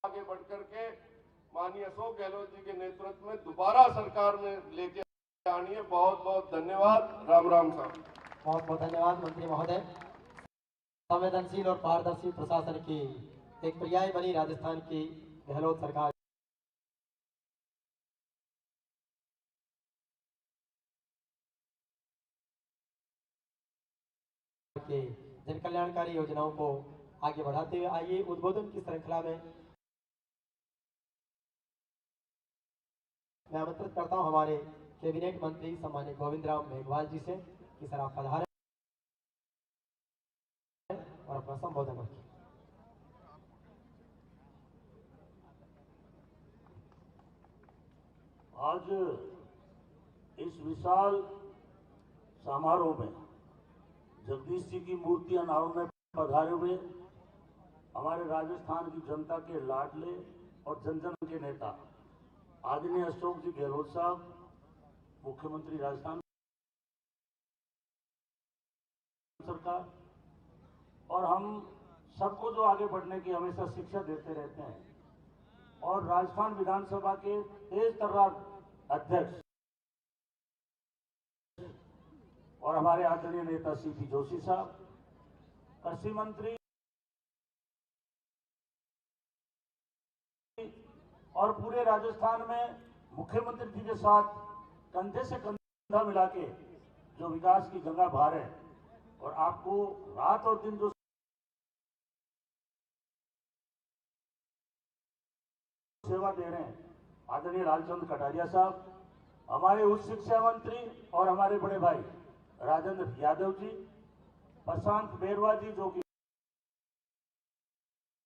आगे बढ़कर के माननीय अशोक गहलोत जी के नेतृत्व में दोबारा सरकार में लेके आनी है। बहुत बहुत धन्यवाद। राम राम साहब। बहुत बहुत धन्यवाद मंत्री महोदय। संवेदनशील और पारदर्शी प्रशासन की एक पर्याय बनी राजस्थान की गहलोत सरकार के जन कल्याणकारी योजनाओं को आगे बढ़ाते हुए आइए उद्बोधन की श्रृंखला में मैं आमंत्रित करता हूं हमारे कैबिनेट मंत्री सम्मानित गोविंद राम मेघवाल जी से कि सर आप पधारें और अपना संबोधन रखें। आज इस विशाल समारोह में जगदीश जी की मूर्ति अनावरण में पधारे हुए हमारे राजस्थान की जनता के लाडले और जन जन के नेता आदरणीय अशोक जी गहलोत साहब, मुख्यमंत्री राजस्थान सरकार, और हम सबको जो आगे बढ़ने की हमेशा शिक्षा देते रहते हैं, और राजस्थान विधानसभा के तेज तर्रार अध्यक्ष और हमारे आदरणीय नेता सीपी जोशी साहब, कृषि मंत्री और पूरे राजस्थान में मुख्यमंत्री जी के साथ कंधे से कंधा मिला के जो विकास की गंगा बहा रहे हैं, और आपको रात और दिन जो सेवा दे रहे हैं आदरणीय लालचंद कटारिया साहब, हमारे उच्च शिक्षा मंत्री और हमारे बड़े भाई राजेंद्र यादव जी, प्रशांत बेरवा जी जो कि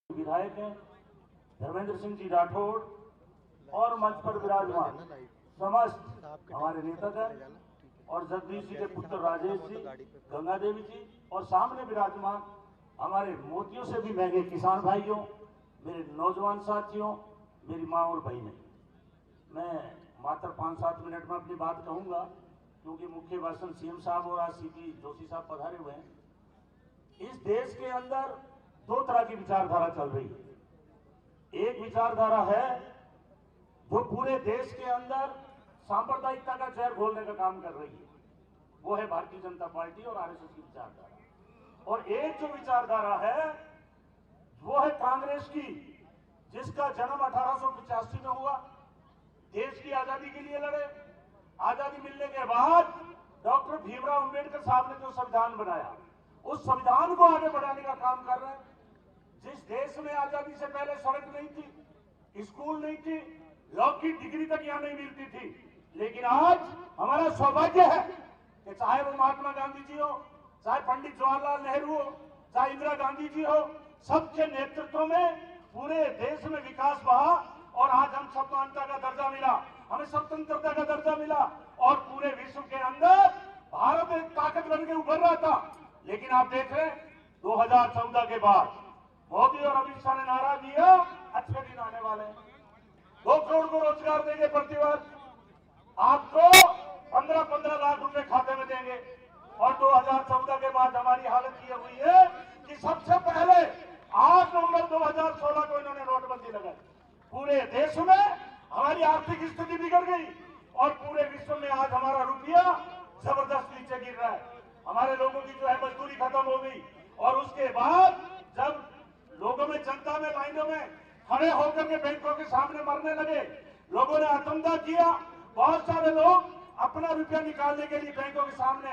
विधायक हैं, धर्मेंद्र सिंह जी राठौड़, और मंच पर विराजमान समस्त हमारे नेतागण, और जगदीश जी के पुत्र राजेश जी, गंगा देवी जी, और सामने विराजमान हमारे मोतियों से भी महंगे किसान भाइयों, मेरे नौजवान साथियों, मेरी माँ और बहनें। मैं मात्र 5-7 मिनट में अपनी बात कहूंगा, क्योंकि मुख्य भाषण सीएम साहब और आज सीपी जोशी साहब पधारे हुए हैं। इस देश के अंदर दो तरह की विचारधारा चल रही है। एक विचारधारा है जो पूरे देश के अंदर सांप्रदायिकता का जहर घोलने का काम कर रही है, वो है भारतीय जनता पार्टी और आरएसएस की विचारधारा। और एक जो विचारधारा है वो है कांग्रेस की, जिसका जन्म 1885 में हुआ, देश की आजादी के लिए लड़े, आजादी मिलने के बाद डॉक्टर भीमराव अंबेडकर साहब ने जो संविधान बनाया, उस संविधान को आगे बढ़ाने का काम कर रहे हैं। जिस देश में आजादी से पहले सड़क नहीं थी, स्कूल नहीं थी, लॉ की डिग्री तक यहां नहीं मिलती थी, लेकिन आज हमारा सौभाग्य है कि चाहे वो महात्मा गांधी जी हो, चाहे पंडित जवाहरलाल नेहरू हो, चाहे इंदिरा गांधी जी हो, सबके नेतृत्व में पूरे देश में विकास बहा, और आज हम समानता का दर्जा मिला, हमें स्वतंत्रता का दर्जा मिला, और पूरे विश्व के अंदर भारत एक ताकत बन के उभर रहा था। लेकिन आप देख रहे हैं 2014 के बाद मोदी और अमित शाह ने नारा दिया, अच्छे दिन आने वाले हैं, 2 करोड़ को रोजगार देंगे प्रतिवर्ष, आपको 15-15 लाख रुपए खाते में देंगे। और 2014 के बाद हमारी हालत ये हुई है कि सबसे पहले 8 नवंबर 2016 को इन्होंने नोटबंदी लगाई। पूरे देश में हमारी आर्थिक स्थिति बिगड़ गई, और पूरे विश्व में आज हमारा रुपया जबरदस्त नीचे गिर रहा है। हमारे लोगों की जो है मजदूरी खत्म हो गई, और उसके बाद जब लोगों में, जनता में, लाइनों में खड़े होकर के बैंकों के सामने मरने लगे, लोगों ने आतंकवाद किया, बहुत सारे लोग अपना रुपया निकालने के लिए बैंकों के सामने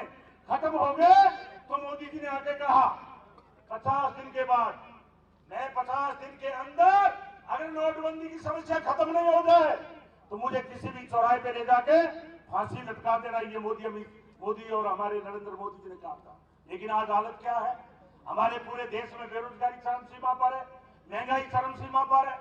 खत्म हो गए। तो मोदी जी ने आके कहा 50 दिन के बाद, मैं 50 दिन के अंदर अगर नोटबंदी की समस्या खत्म नहीं हो जाए तो मुझे किसी भी चौराहे पे ले जाके फांसी लटका देना। ये मोदी और हमारे नरेंद्र मोदी जी ने कहा था। लेकिन आज हालत क्या है? हमारे पूरे देश में बेरोजगारी चरम सीमा पर है, महंगाई चरम सीमा पर है।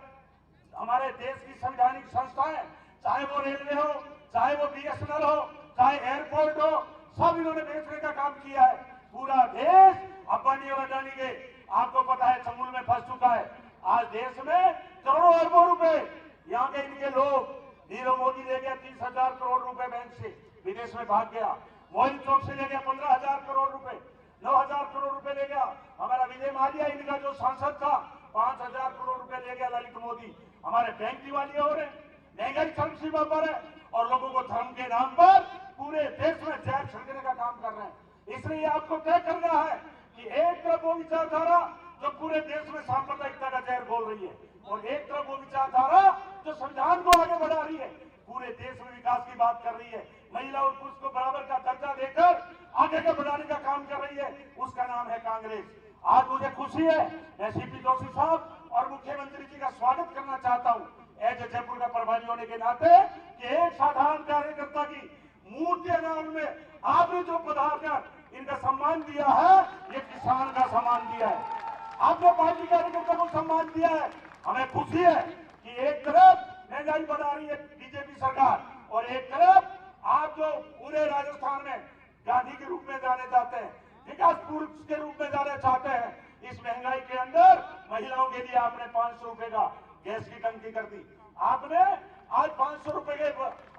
हमारे देश की संवैधानिक संस्थाएं, चाहे वो रेलवे हो, चाहे वो BSNL हो, चाहे एयरपोर्ट हो, सब इन्होंने बेचने का काम किया है। पूरा देश अंबानी और अडानी के, आपको पता है, चंगुल में फंस चुका है। आज देश में करोड़ों अरबों रुपए यहाँ के इनके लोग, नीरव मोदी ले गया 30,000 करोड़ रुपए बैंक से, विदेश में भाग गया। मोहित चौक से ले गया 15,000 करोड़ रुपए, 9,000 करोड़ रुपए ले गया। हमारा विजय माल्या, इनका जो सांसद था, 5,000 करोड़ रुपए ले गया ललित मोदी। हमारे बैंक दिवालिया हो रहे, महंगाई चरम सीमा पर है और लोगों को धर्म के नाम पर पूरे देश में जहर छिड़कने का काम कर रहे हैं। इसलिए आपको तय करना है कि एक तरफ वो विचारधारा जो पूरे देश में सांप्रदायिकता का जहर बोल रही है, और एक तरफ वो विचारधारा जो संविधान को आगे बढ़ा रही है, पूरे देश में विकास की बात कर रही है, महिला और पुरुष को बराबर का दर्जा देकर आगे का बढ़ाने का काम कर रही है, उसका नाम है कांग्रेस। आज मुझे खुशी है, मैं CP जोशी साहब और मुख्यमंत्री जी का स्वागत करना चाहता हूं एज जयपुर का प्रभारी होने के नाते, कि एक साधारण कार्यकर्ता की मूर्ति अनावरण में आपने जो पधारकर इनका सम्मान दिया है, ये किसान का सम्मान दिया है। आपने पार्टी कार्यकर्ता को सम्मान दिया है। हमें खुशी है कि एक तरफ महंगाई बढ़ा रही है बीजेपी सरकार, और एक तरफ आप जो पूरे राजस्थान में गांधी के रूप में जाने जाते हैं, विकास पुरुष के रूप में जाना चाहते हैं, इस महंगाई के अंदर महिलाओं के लिए आपने 500 रुपए का गैस की टंकी कर दी। आपने आज 500 रुपए के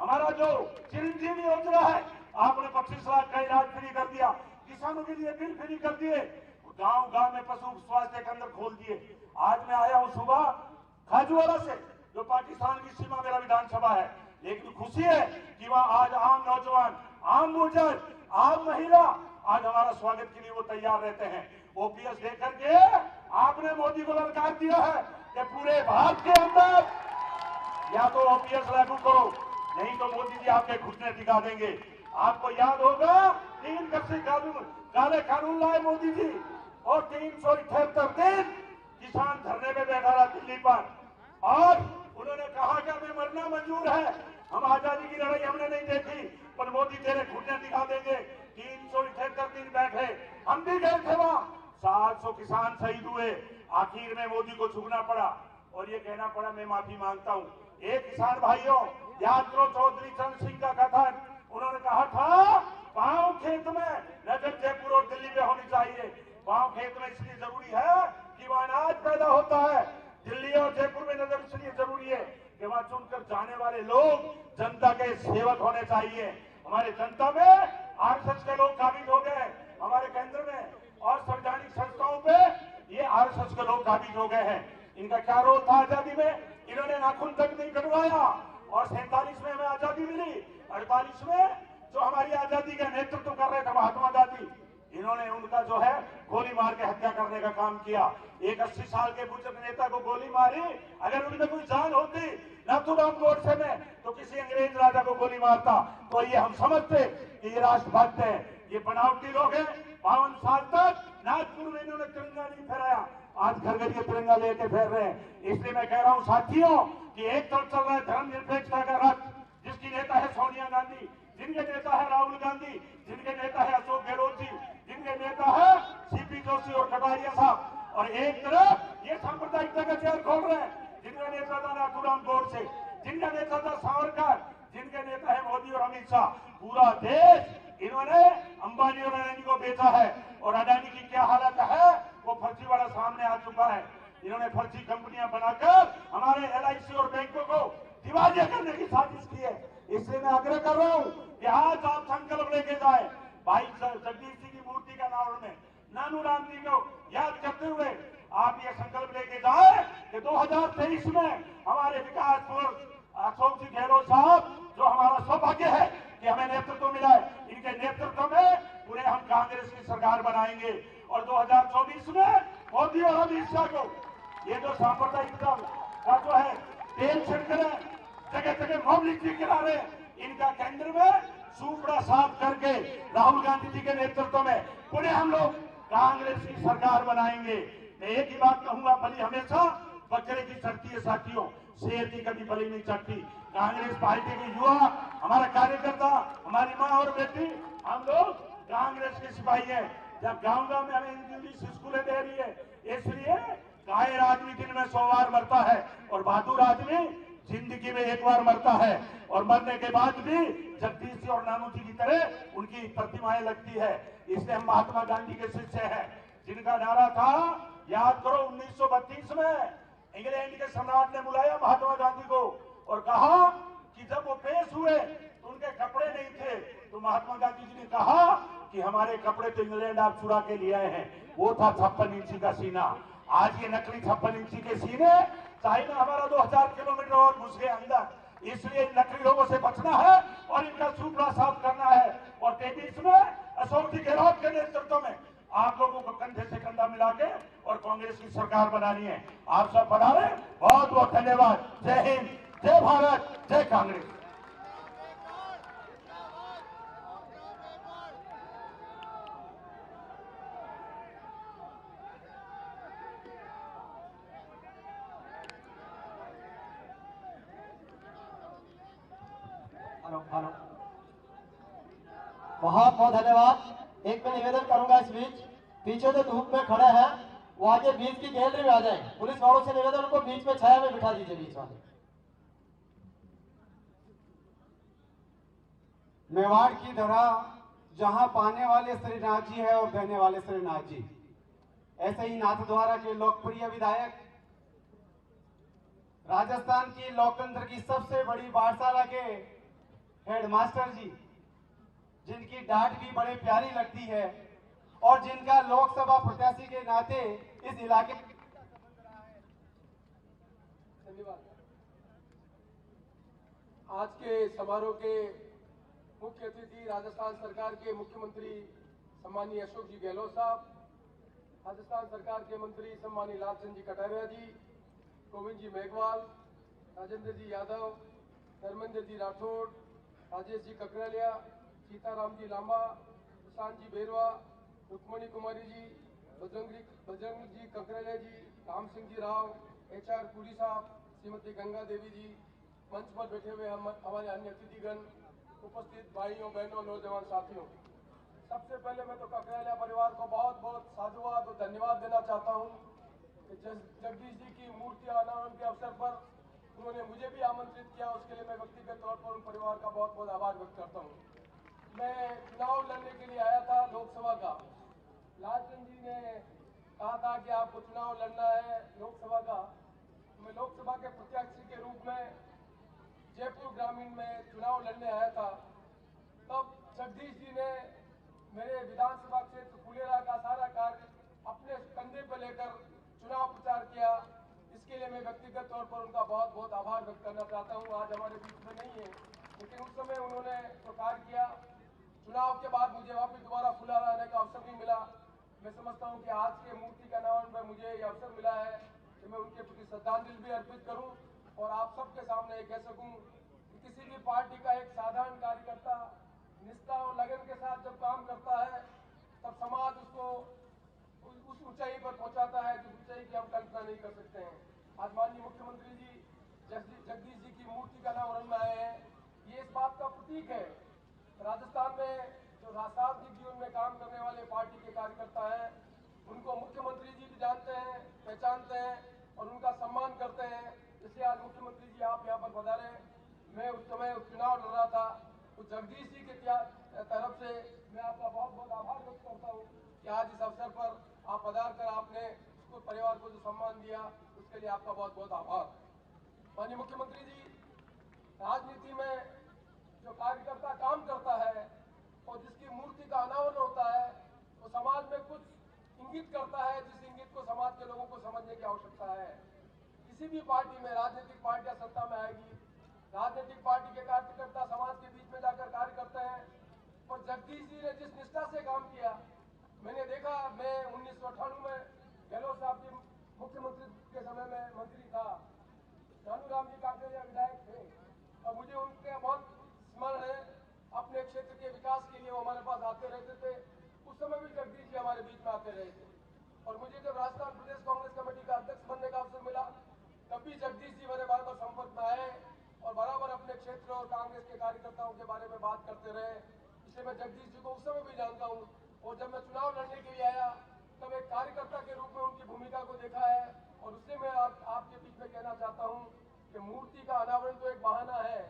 हमारा जो चिरंजीवी योजना है, आपने 25 लाख का इलाज फ्री कर दिया, किसानों के लिए बिल फ्री कर दिए, गांव गांव में पशु स्वास्थ्य केंद्र खोल दिए। आज मैं आया हूं सुबह खाजूवाला से, जो पाकिस्तान की सीमा मेरा विधानसभा है, लेकिन खुशी है कि वहां आज आम नौजवान, आम बुजुर्ग, आम महिला आज हमारा स्वागत के लिए वो तैयार रहते हैं। OPS देकर के आपने मोदी को ललकार दिया है कि पूरे भारत के अंदर या तो OPS लागू करो, नहीं तो मोदी जी आपके घुटने टिका देंगे। आपको याद होगा 3 कृषि काले कानून लाए मोदी जी, और 378 दिन किसान धरने में बैठा रहा दिल्ली पर, और उन्होंने कहा कि हमें मरना मंजूर है, हम आजादी की लड़ाई हमने नहीं देखी, पर मोदी तेरे घुटने दिखा देंगे। 378 दिन बैठे, हम भी गए थे वहां, 700 किसान शहीद हुए, आखिर में मोदी को झुकना पड़ा और ये कहना पड़ा मैं माफी मांगता हूं। एक किसान भाइयों, याद करो चौधरी चरण सिंह का कथन, उन्होंने कहा था पांव खेत में नजर जयपुर और दिल्ली में होनी चाहिए। पांव खेत में इसलिए जरूरी है कि वहां अनाज पैदा होता है, दिल्ली और जयपुर में नजर इसलिए जरूरी है कि वहां चुनकर जाने वाले लोग जनता के सेवक होने चाहिए। हमारे जनता में RSS के लोग काबिज हो गए, हमारे केंद्र में और संवैधानिक संस्थाओं पे ये RSS के लोग काबिज हो गए हैं। इनका क्या रोल था आजादी में? इन्होंने नाखून तक नहीं कटवाया, और 47 में हमें आजादी मिली, 48 में जो हमारी आजादी का नेतृत्व कर रहे थे महात्मा गांधी, इन्होंने उनका जो है गोली मार के हत्या करने का काम किया। एक 80 साल के बुजुर्ग नेता को गोली मारी, अगर उनमें कोई जान होती नाथूराम गोडसे में, तो किसी अंग्रेज राजा को गोली मारता। तो ये हम समझते कि ये राष्ट्रभक्त है, ये बनावटी लोग हैं। 52 साल तक नागपुर में इन्होंने तिरंगा नहीं फहराया, आज घर घर ये तिरंगा लेके फेर रहे हैं। इसलिए मैं कह रहा हूं साथियों कि एक तरफ चल रहा है धर्मनिरपेक्षता का रथ, जिसकी नेता है सोनिया गांधी, जिनके नेता है राहुल गांधी, जिनके नेता है अशोक गहलोत जी, जिनके नेता है CP जोशी और कटारिया साहब, और एक तरफ ये सांप्रदायिकता का जहर खोल रहे हैं, जिनका नेता था नाथूराम गोडसे, जिनका नेता था सावरकर, जिनके नेता है मोदी और अमित शाह। पूरा देश इन्होंने अंबानी और अडानी को बेचा है, और अडानी की क्या हालत है वो फर्जीवाड़ा सामने आ चुका है। इन्होंने फर्जी कंपनियां बनाकर हमारे LIC और बैंकों को दिवालिया करने की साजिश की है। इसलिए मैं आग्रह कर रहा हूं कि आज आप संकल्प लेके जाए, भाई जगदीश जी की मूर्ति का अनावरण में नानू राम जी को याद करते हुए आप ये संकल्प लेके जाए कि 2023 में हमारे विकास पुरुष अशोक जी गहलोत साहब, जो हमारा सौभाग्य है कि हमें नेतृत्व मिला है, इनके नेतृत्व में पूरे हम कांग्रेस की सरकार बनाएंगे, और 2024 में मोदी और अमित शाह को ये जो सांप्रदायिकता का जो है तेल छिड़क रहे, जगह जगह मॉब लिंचिंग करा रहे हैं। इनका केंद्र में सुपड़ा साफ करके राहुल गांधी जी के नेतृत्व में पुनः हम लोग कांग्रेस की सरकार बनाएंगे। मैं एक ही बात कहूंगा, बलि हमेशा बकरे की चढ़ती है साथियों, शेर की कभी बलि नहीं चढ़ती। कांग्रेस पार्टी के युवा, हमारा कार्यकर्ता, हमारी माँ और बेटी, हम लोग कांग्रेस के सिपाही हैं। जब गांव गांव में हमें इंग्लिश स्कूलें दे रही है, इसलिए कायर आदमी दिन में 100 बार मरता है और बहादुर आदमी जिंदगी में एक बार मरता है। और मरने के बाद भी जगदीश जी और नानू जी की तरह उनकी प्रतिमाएं लगती है। इसलिए हम महात्मा गांधी के शिष्य हैं, जिनका नारा था, याद करो 1932 में इंग्लैंड के सम्राट ने बुलाया महात्मा गांधी को और कहा कि जब वो पेश हुए तो उनके कपड़े नहीं थे, तो महात्मा गांधी जी ने कहा कि हमारे कपड़े तो इंग्लैंड आप चुरा के ले आए हैं। वो था 56 इंची का सीना। आज ये नकली 56 इंची के सीने, चाइना हमारा 2000 किलोमीटर और घुस गए अंदर। इसलिए नकली लोगों से बचना है और इनका सुपड़ा साफ करना है। और 23 में अशोक जी गहलोत के नेतृत्व में आप लोगों को कंधे से कंधा मिला के और कांग्रेस की सरकार बनानी है। आप सब बना रहे, बहुत बहुत धन्यवाद। जय हिंद, जय भारत, जय कांग्रेस। हेलो, बहुत बहुत धन्यवाद। एक मैं निवेदन करूंगा, इस बीच पीछे जो धूप में खड़े हैं वो आगे बीच की गैलरी में आ जाए। पुलिस वालों से निवेदन, उनको बीच में छाया में बिठा दीजिए, बीच वाले। मेवाड़ की धरा जहां पाने वाले श्रीनाथ जी है और देने वाले श्रीनाथ जी, ऐसे ही नाथद्वारा के लोकप्रिय विधायक, राजस्थान की लोकतंत्र की सबसे बड़ी पाठशाला के हेडमास्टर जी, जिनकी डांट भी बड़े प्यारी लगती है और जिनका लोकसभा प्रत्याशी के नाते इस इलाके में धन्यवाद। आज के समारोह के मुख्य अतिथि राजस्थान सरकार के मुख्यमंत्री सम्मानीय अशोक जी गहलोत साहब, राजस्थान सरकार के मंत्री सम्मानीय लालचंद जी कटारिया जी, गोविंद जी मेघवाल, राजेंद्र जी यादव, धर्मेंद्र जी राठौड़, राजेश जी ककरालिया, सीताराम जी लांबा, प्रशांत जी बेरवा, रुक्मणी कुमारी जी, बजरंग जी ककरालिया जी, राम सिंह जी राव, HR पुरी साहब, श्रीमती गंगा देवी जी, मंच पर बैठे हुए हमारे अन्य अतिथिगण, उपस्थित भाइयों बहनों नौजवान साथियों, सबसे पहले मैं तो ककरालिया परिवार को बहुत बहुत साधुवाद और धन्यवाद देना चाहता हूं कि जगदीश जी की मूर्ति अनावरण के अवसर पर उन्होंने मुझे भी आमंत्रित किया। उसके लिए मैं व्यक्तिगत तौर पर उन परिवार का बहुत बहुत आभार व्यक्त करता हूं। मैं चुनाव लड़ने के लिए आया था लोकसभा का। लालचंद जी ने कहा था कि आपको चुनाव लड़ना है लोकसभा का। मैं लोकसभा के प्रत्याशी के रूप में जयपुर ग्रामीण में चुनाव लड़ने आया था। तब जगदीश जी ने मेरे विधानसभा क्षेत्र फुलेरा का सारा कार्य अपने कंधे पर लेकर चुनाव प्रचार किया। इसके लिए मैं व्यक्तिगत तौर पर उनका बहुत बहुत आभार व्यक्त करना चाहता हूं। आज हमारे बीच में नहीं है, लेकिन उस समय उन्होंने जो कार्य किया, चुनाव के बाद मुझे वापस दोबारा फुलेरा आने का अवसर नहीं मिला। मैं समझता हूं कि आज के मूर्ति के अनावरण में मुझे ये अवसर मिला है कि मैं उनके प्रति श्रद्धांजलि भी अर्पित करूं और आप सबके सामने ये कह सकूं कि किसी भी पार्टी का एक साधारण कार्यकर्ता निष्ठा और लगन के साथ जब काम करता है, तब समाज उसको उस ऊंचाई पर पहुंचाता है जिस ऊंचाई की हम कल्पना नहीं कर सकते हैं। आज माननीय मुख्यमंत्री जी जगदीश जी की मूर्ति का अनावरण में आए हैं। ये इस बात का प्रतीक है, राजस्थान में जो राजनीतिक जीवन में काम करने वाले पार्टी के कार्यकर्ता हैं, उनको मुख्यमंत्री जी भी जानते हैं, पहचानते हैं और उनका सम्मान करते हैं। इसलिए आज मुख्यमंत्री जी आप यहाँ पर पधारे। मैं उस समय चुनाव लड़ रहा था, तो जगदीश जी के तरफ से मैं आपका बहुत बहुत आभार व्यक्त करता हूँ कि आज इस अवसर पर आप पधार कर आपने उसको परिवार को जो सम्मान दिया, उसके लिए आपका बहुत बहुत आभार। माननीय मुख्यमंत्री जी, राजनीति में जो कार्यकर्ता काम करता है और जिसकी मूर्ति का अनावरण होता है, वो समाज में कुछ इंगित करता है, जिस इंगित को समाज के लोगों को समझने की आवश्यकता है। किसी भी पार्टी में राजनीतिक पार्टियां सत्ता में आएगी, राजनीतिक पार्टी के कार्यकर्ता समाज के बीच में जाकर कार्य करते हैं। और जगदीश जी ने जिस निष्ठा से काम किया, मैंने देखा, मैं 1998 में गहलोत साहब जी मुख्यमंत्री के समय में मंत्री था, नानू राम जी काकड़िया विधायक थे। और मुझे उनके बहुत स्मरण है। अपने क्षेत्र के विकास के लिए वो हमारे पास आते रहते थे। उस समय भी जगदीश जी हमारे बीच में आते रहे थे। और मुझे जब राजस्थान प्रदेश कांग्रेस कमेटी का अध्यक्ष बनने का अवसर मिला, तब भी जगदीश जी मेरे बार संपर्क में आए और बराबर अपने क्षेत्र और कांग्रेस के कार्यकर्ताओं के बारे में बात करते रहे। इसलिए मैं जगदीश जी को उस समय भी जानता हूँ। और जब मैं चुनाव लड़ने के लिए आया, तब एक कार्यकर्ता के रूप में उनकी भूमिका को देखा है। और उससे मैं आपके बीच में कहना चाहता हूँ कि मूर्ति का अनावरण तो एक बहाना है,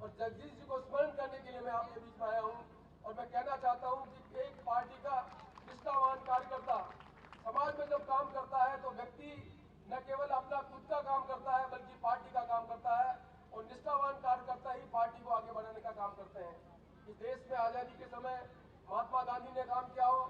और जगदीश जी को स्मरण करने के लिए मैं आपके बीच में आया हूँ। और मैं कहना चाहता हूँ कि एक पार्टी का निष्ठावान कार्यकर्ता समाज में जब काम करता है, तो व्यक्ति न केवल अपना खुद का काम करता है, बल्कि पार्टी का काम करता है। और निष्ठावान कार्यकर्ता ही पार्टी को आगे बढ़ाने का काम करते हैं। इस देश में आजादी के समय महात्मा गांधी ने काम किया हो,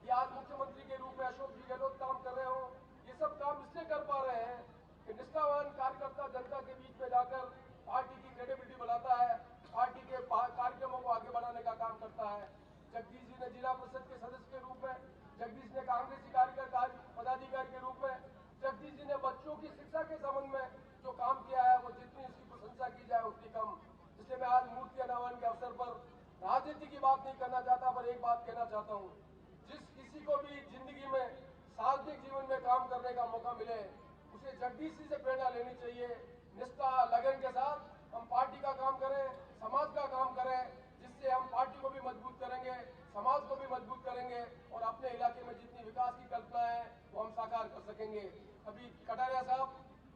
या आज मुख्यमंत्री के रूप में अशोक जी गहलोत काम कर रहे हो, ये सब काम इसलिए कर पा रहे हैं कि निष्ठावान कार्यकर्ता जनता के बीच में जाकर पार्टी की क्रेडिबिलिटी बढ़ाता है, पार्टी के कार्यक्रमों को आगे बढ़ाने का काम करता है। जगदीश जी ने जिला परिषद के सदस्य के रूप में, जगदीश ने कांग्रेसी कार्यकर्ता पदाधिकारी के रूप में, जगदीश जी ने बच्चों की शिक्षा के संबंध में जो काम किया है, वो जितनी उसकी प्रशंसा की जाए उतनी कम। इसलिए मैं आज मूर्ति अनावरण के अवसर पर राजनीति की बात नहीं करना चाहता, पर एक बात कहना चाहता हूँ। जिस किसी को भी जिंदगी में सार्वजनिक जीवन में काम करने का मौका मिले, उसे जगदीश जी से प्रेरणा लेनी चाहिए। निष्ठा लगन के साथ हम पार्टी का काम करें, समाज का काम करें, जिससे हम पार्टी को भी मजबूत करेंगे, समाज को भी मजबूत करेंगे, और अपने इलाके में जितनी विकास की कल्पना है वो हम साकार कर सकेंगे। अभी कटारिया साहब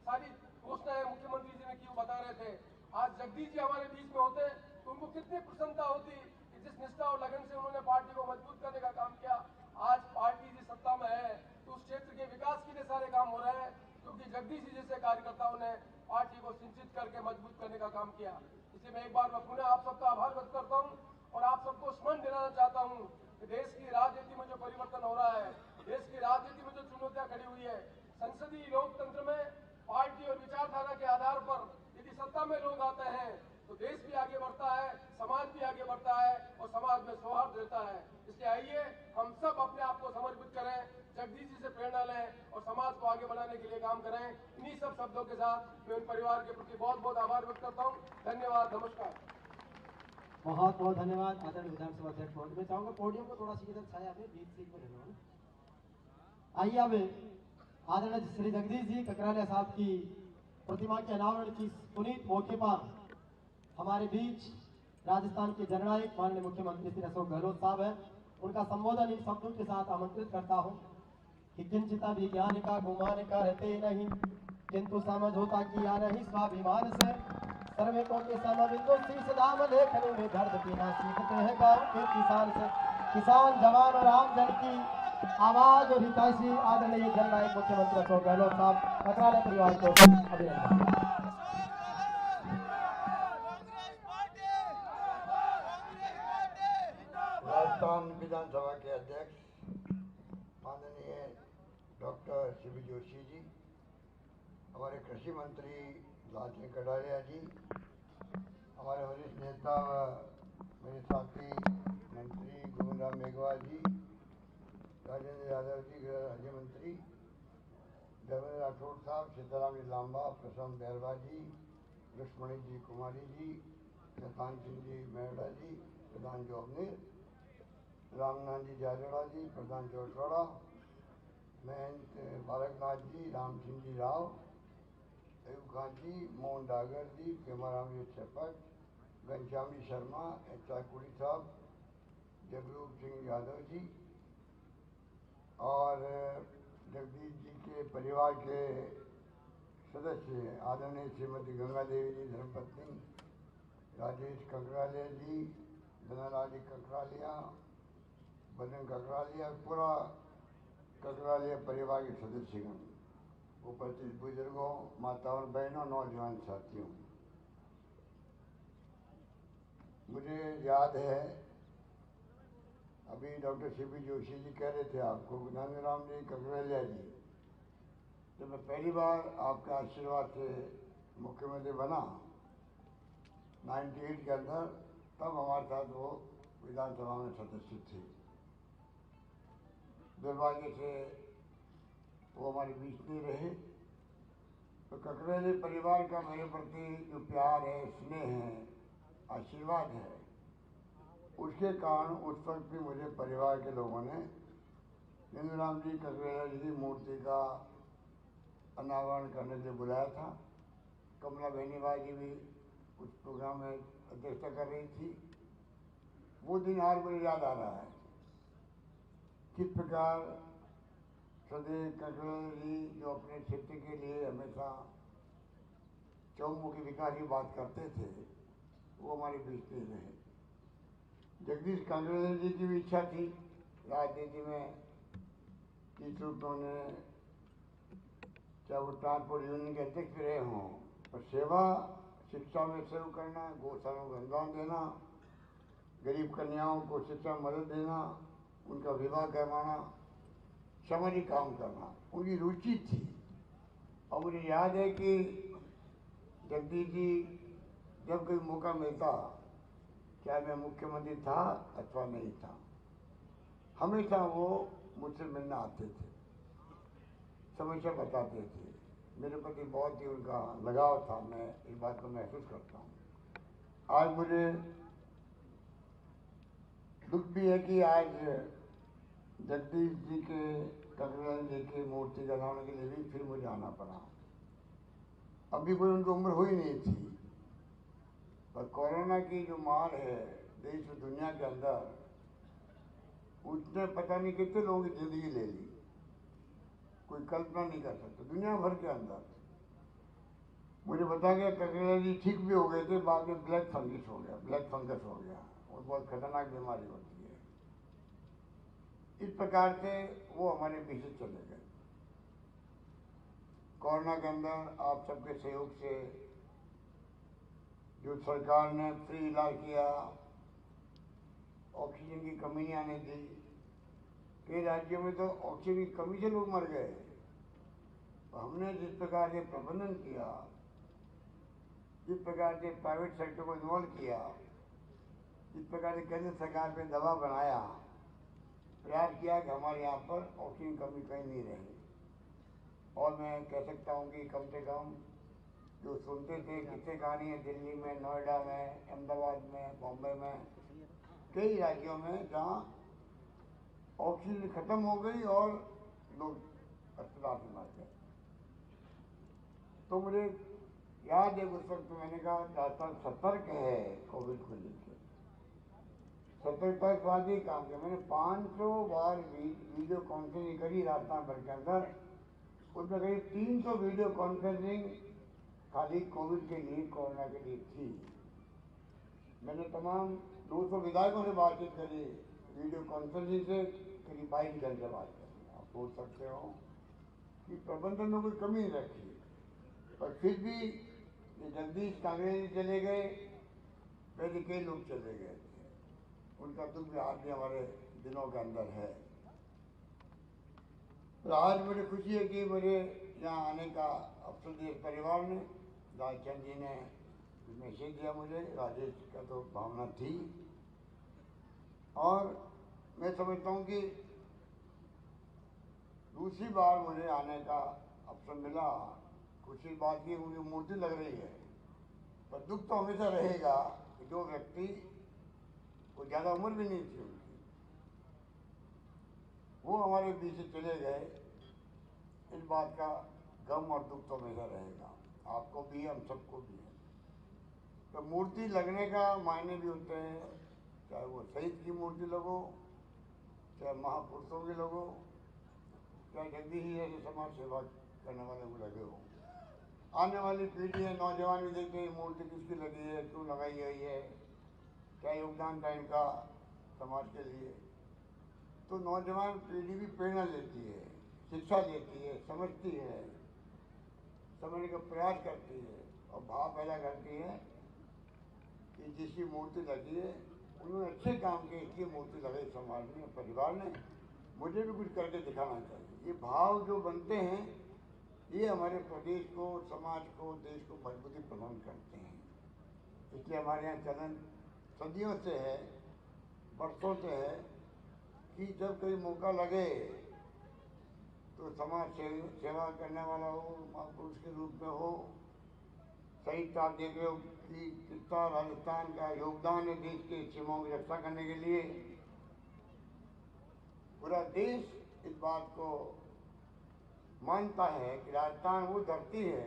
सारी घोषणाएं मुख्यमंत्री जी ने क्यों बता रहे थे। आज जगदीश जी हमारे बीच में होते तो उनको कितनी प्रसन्नता होती कि जिस निष्ठा और लगन से उन्होंने पार्टी को मजबूत करने का काम किया। आज पार्टी जी सत्ता में है तो उस क्षेत्र के विकास के लिए सारे काम हो रहे हैं, क्योंकि जगदीश जी जैसे कार्यकर्ताओं ने पार्टी को सिंचित करके मजबूत करने का काम किया। इसलिए मैं एक बार मैं पुनः आप सबका आभार व्यक्त करता हूँ और आप सबको स्मरण दिलाना चाहता हूँ कि देश की राजनीति में जो परिवर्तन हो रहा है, देश की राजनीति में जो चुनौतियां खड़ी हुई है, संसदीय लोकतंत्र में पार्टी और विचारधारा के आधार पर यदि सत्ता में लोग आते हैं तो देश भी आगे बढ़ता है, समाज भी आगे बढ़ता है और समाज में सौहार्द रहता है। इसलिए आइए हम सब अपने आप को समर्पित करें, जगदीश जी से प्रेरणा लें और समाज को आगे बढ़ाने के लिए काम करें। इन्हीं सब शब्दों के साथ मैं उन परिवार के प्रति बहुत बहुत आभार व्यक्त करता हूँ। धन्यवाद, नमस्कार। बहुत बहुत धन्यवाद आदरणीय विधानसभा अध्यक्ष महोदय। मैं चाहूंगा पोडियम को थोड़ा सी इधर छाया में बीच सीट में लेना है। आइए अब आदरणीय श्री जगदीश जी ककरालिया साहब की प्रतिमा के अनावरण की पुनीत मौके पर हमारे बीच राजस्थान के जननायक माननीय मुख्यमंत्री श्री अशोक गहलोत साहब है। उनका संबोधन इन शब्दों के साथ आमंत्रित करता हूँ कि किंचिता विज्ञान का गुमान का रहते ही नहीं, किंतु समझ होता किया नहीं स्वाभिमान से। श्रमिकों के समबिंदु शीश दाम लेखनी में दर्द पीना सीखते हैं गाँव के किसान से। किसान जवान और आम जन की आवाज और हितैषी आदरणीय जननायक मुख्यमंत्री अशोक गहलोत साहब ककरालिया परिवार को अभिनंदन। राजस्थान विधानसभा के अध्यक्ष माननीय डॉक्टर शिव जोशी जी, हमारे कृषि मंत्री लाल सिंह कटारिया जी, हमारे वरिष्ठ नेता मेरे साथी मंत्री गोविंद राम मेघवाल जी, राजेंद्र यादव जी गृह राज्य मंत्री, देवेंद्र राठौड़ साहब, सीताराम जी लांबा, प्रसन्न बैरवा जी, लक्ष्मणी जी कुमारी जी, शतान सिंह जी मेहड़ा जी, प्रधान जॉबनेर, रामनाथ जी जाजड़ा जी, प्रधान चौटवाड़ा, महंत बालकनाथ जी, राम सिंह जी राव, अयूब खान जी, मोहन डागर जी, पेमाराम जी चपट, घनश्याम जी शर्मा, एचा कुड़ी साहब, जगरूप सिंह यादव जी और जगदीश जी के परिवार के सदस्य आदरणीय श्रीमती गंगा देवी जी धर्मपत्नी, राजेश ककरालिया जी, धनालाल जी ककरालिया, बदन ककरालिया, पूरा ककरालिया परिवार के सदस्यगण, उपस्थित बुजुर्गों, माताओं, बहनों, नौजवान साथियों, मुझे याद है अभी डॉक्टर शिव जोशी जी कह रहे थे आपको, नंदराम जी ककरालिया जी, जब मैं पहली बार आपके आशीर्वाद से मुख्यमंत्री बना 98 के अंदर, तब हमारे साथ वो विधानसभा में सदस्य थे। दुर्भाग्य से वो हमारे बीच नहीं रहे, तो ककरेली परिवार का मेरे प्रति जो प्यार है, स्नेह है, आशीर्वाद है, उसके कारण उस वक्त भी मुझे परिवार के लोगों ने नंदूराम जी ककरेला जी की मूर्ति का अनावरण करने के लिए बुलाया था। कमला बेनीवाल जी भी उस प्रोग्राम में अध्यक्षता कर रही थी। वो दिन आज मुझे याद आ रहा है किस प्रकार सदैव ककरेला जी जो अपने क्षेत्र के लिए हमेशा चौमुखी विकास की बात करते थे, वो हमारे बीच नहीं रहे। जगदीश ककरेला जी की भी इच्छा थी राजनीति में कि उन्होंने चाहे वो ट्रांसपोर्ट यूनियन के अध्यक्ष रहे हों, पर सेवा, शिक्षा में सेवा करना, गौशालाओं को अनुदान देना, गरीब कन्याओं को शिक्षा मदद देना, उनका विवाह करवाना, सामाजिक काम करना उनकी रुचि थी। और मुझे याद है कि जगदीश जी जब कोई मौका मिलता, चाहे मैं मुख्यमंत्री था अथवा नहीं था, हमेशा वो मुझसे मिलना आते थे, समस्या बताते थे। मेरे प्रति बहुत ही उनका लगाव था, मैं इस बात को महसूस करता हूँ। आज मुझे दुख भी है कि आज जगदीश जी के ककरेला जी की मूर्ति बनाने के लिए भी फिर मुझे आना पड़ा। अभी कोई उनकी उम्र हुई नहीं थी, पर कोरोना की जो मार है देश और दुनिया के अंदर, उसने पता नहीं कितने लोगों की जिंदगी ले ली, कोई कल्पना नहीं कर सकता। दुनिया भर के अंदर मुझे बताया गया ककरेला जी ठीक भी हो गए थे, बाद में ब्लैक फंगस हो गया और बहुत खतरनाक बीमारी होती है। इस प्रकार से वो हमारे पीछे चले गए। कोरोना के अंदर आप सबके सहयोग से जो सरकार ने फ्री इलाज किया, ऑक्सीजन की कमी नहीं आने दी। कई राज्यों में तो ऑक्सीजन की कमी से लोग मर गए। तो हमने जिस प्रकार से प्रबंधन किया, जिस प्रकार से प्राइवेट सेक्टर को इन्वॉल्व किया, जिस प्रकार से केंद्र सरकार पे दबाव बनाया, प्रयास किया कि हमारे यहाँ पर ऑक्सीजन कमी कहीं नहीं रहे। और मैं कह सकता हूँ कि कम से कम जो सुनते थे कितने कहानी है, दिल्ली में, नोएडा में, अहमदाबाद में, बॉम्बे में, कई राज्यों में जहाँ ऑक्सीजन खत्म हो गई और लोग अस्पताल में मर गए। तो मुझे याद है उस वक्त मैंने कहा राजस्थान सतर्क है कोविड को लेकर, सतर्कता के बाद ही काम किया। मैंने 500 बार वीडियो कॉन्फ्रेंसिंग करी राजस्थान भर के अंदर, उसमें करीब 300 वीडियो कॉन्फ्रेंसिंग खाली कोविड के लिए, कोरोना के लिए थी। मैंने तमाम 200 विधायकों से बातचीत करी वीडियो कॉन्फ्रेंसिंग से, करीब 22 घंटे बात करी। आप सोच सकते हो कि प्रबंधन में कोई कमी नहीं रखी। पर फिर भी जगदीश ककरेला चले गए, पहले कई लोग चले गए थे, उनका दुख भी आज भी हमारे दिलों के अंदर है। तो आज मुझे खुशी है कि मुझे यहाँ आने का अवसर दिया परिवार ने। राजचंद जी ने मैसेज दिया मुझे, राजेश का तो भावना थी, और मैं समझता हूँ कि दूसरी बार मुझे आने का अवसर मिला। खुशी बात की उनकी मूर्ति लग रही है, पर दुख तो हमेशा रहेगा कि जो व्यक्ति को ज़्यादा उम्र भी नहीं थी उनकी, वो हमारे बीच से चले गए। इस बात का गम और दुख तो हमेशा रहेगा, आपको भी है, हम सबको भी है। तो मूर्ति लगने का मायने भी होते हैं, चाहे वो शहीद की मूर्ति लगो, चाहे महापुरुषों की लगो, चाहे जगदीश जी जैसे समाज सेवा करने वाले को लगे हो। आने वाली पीढ़ी है, नौजवान भी देखते हैं मूर्ति किसकी लगी है, क्यों लगाई गई है, क्या योगदान था इनका समाज के लिए। तो नौजवान पीढ़ी भी प्रेरणा लेती है, शिक्षा लेती है, समझती है, समझने का प्रयास करती है और भाव पैदा करती है कि जिसकी मूर्ति लगी है उन्होंने अच्छे काम किए, इसलिए मूर्ति लगाई समाज में, परिवार ने, मुझे भी कुछ करके दिखाना चाहिए। ये भाव जो बनते हैं, ये हमारे प्रदेश को, समाज को, देश को मजबूती प्रदान करते हैं। इसलिए हमारे यहाँ चलन सदियों से है, वर्षों से है कि जब कोई मौका लगे तो समाज सेवा करने वाला हो, महापुरुष के रूप में हो। सही आप देख रहे हो कि कितना राजस्थान का योगदान है देश के सीमाओं की रक्षा करने के लिए। पूरा देश इस बात को मानता है कि राजस्थान वो धरती है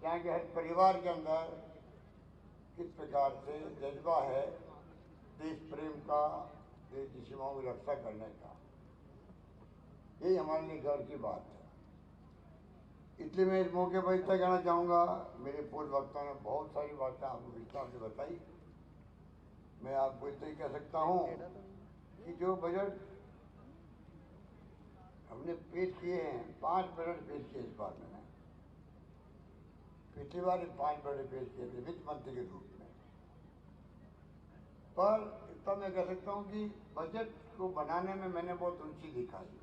जहाँ के हर परिवार के अंदर किस प्रकार से जज्बा है देश प्रेम का, देश की सीमाओं की रक्षा करने का। यही हमारे लिए गर्व की बात है। इसलिए मैं इस मौके पर इतना कहना चाहूँगा, मेरे पूर्व वक्ताओं ने बहुत सारी बातें आपको विस्तार से बताई। मैं आपको इतना ही कह सकता हूँ कि जो बजट हमने पेश किए हैं, 5 बजट पेश किए इस बार मैंने, पिछली बार 5 बजट पेश किए थे वित्त मंत्री के रूप में। पर इतना मैं कह सकता हूँ कि बजट को बनाने में मैंने बहुत रुचि दिखाई।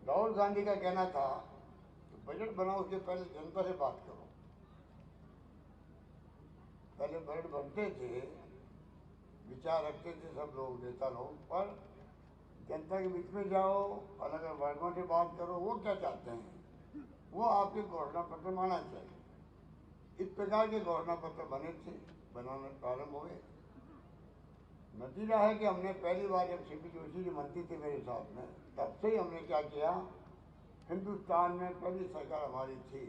राहुल गांधी का कहना था कि बजट बनाओ उसके पहले जनता से बात करो। पहले बजट बनते थे, विचार रखते थे सब लोग, नेता लोग, पर जनता के बीच में जाओ, अलग अलग वर्गों से बात करो, वो क्या चाहते हैं, वो आपके घोषणा पत्र माना चाहिए। इस प्रकार के घोषणा पत्र बने थे, बनाने प्रारंभ हुए। नतीजा है कि हमने पहली बार जब सीपी जोशी जी मंत्री थे मेरे साथ में, तब से ही हमने क्या किया, हिंदुस्तान में पहली सरकार हमारी थी।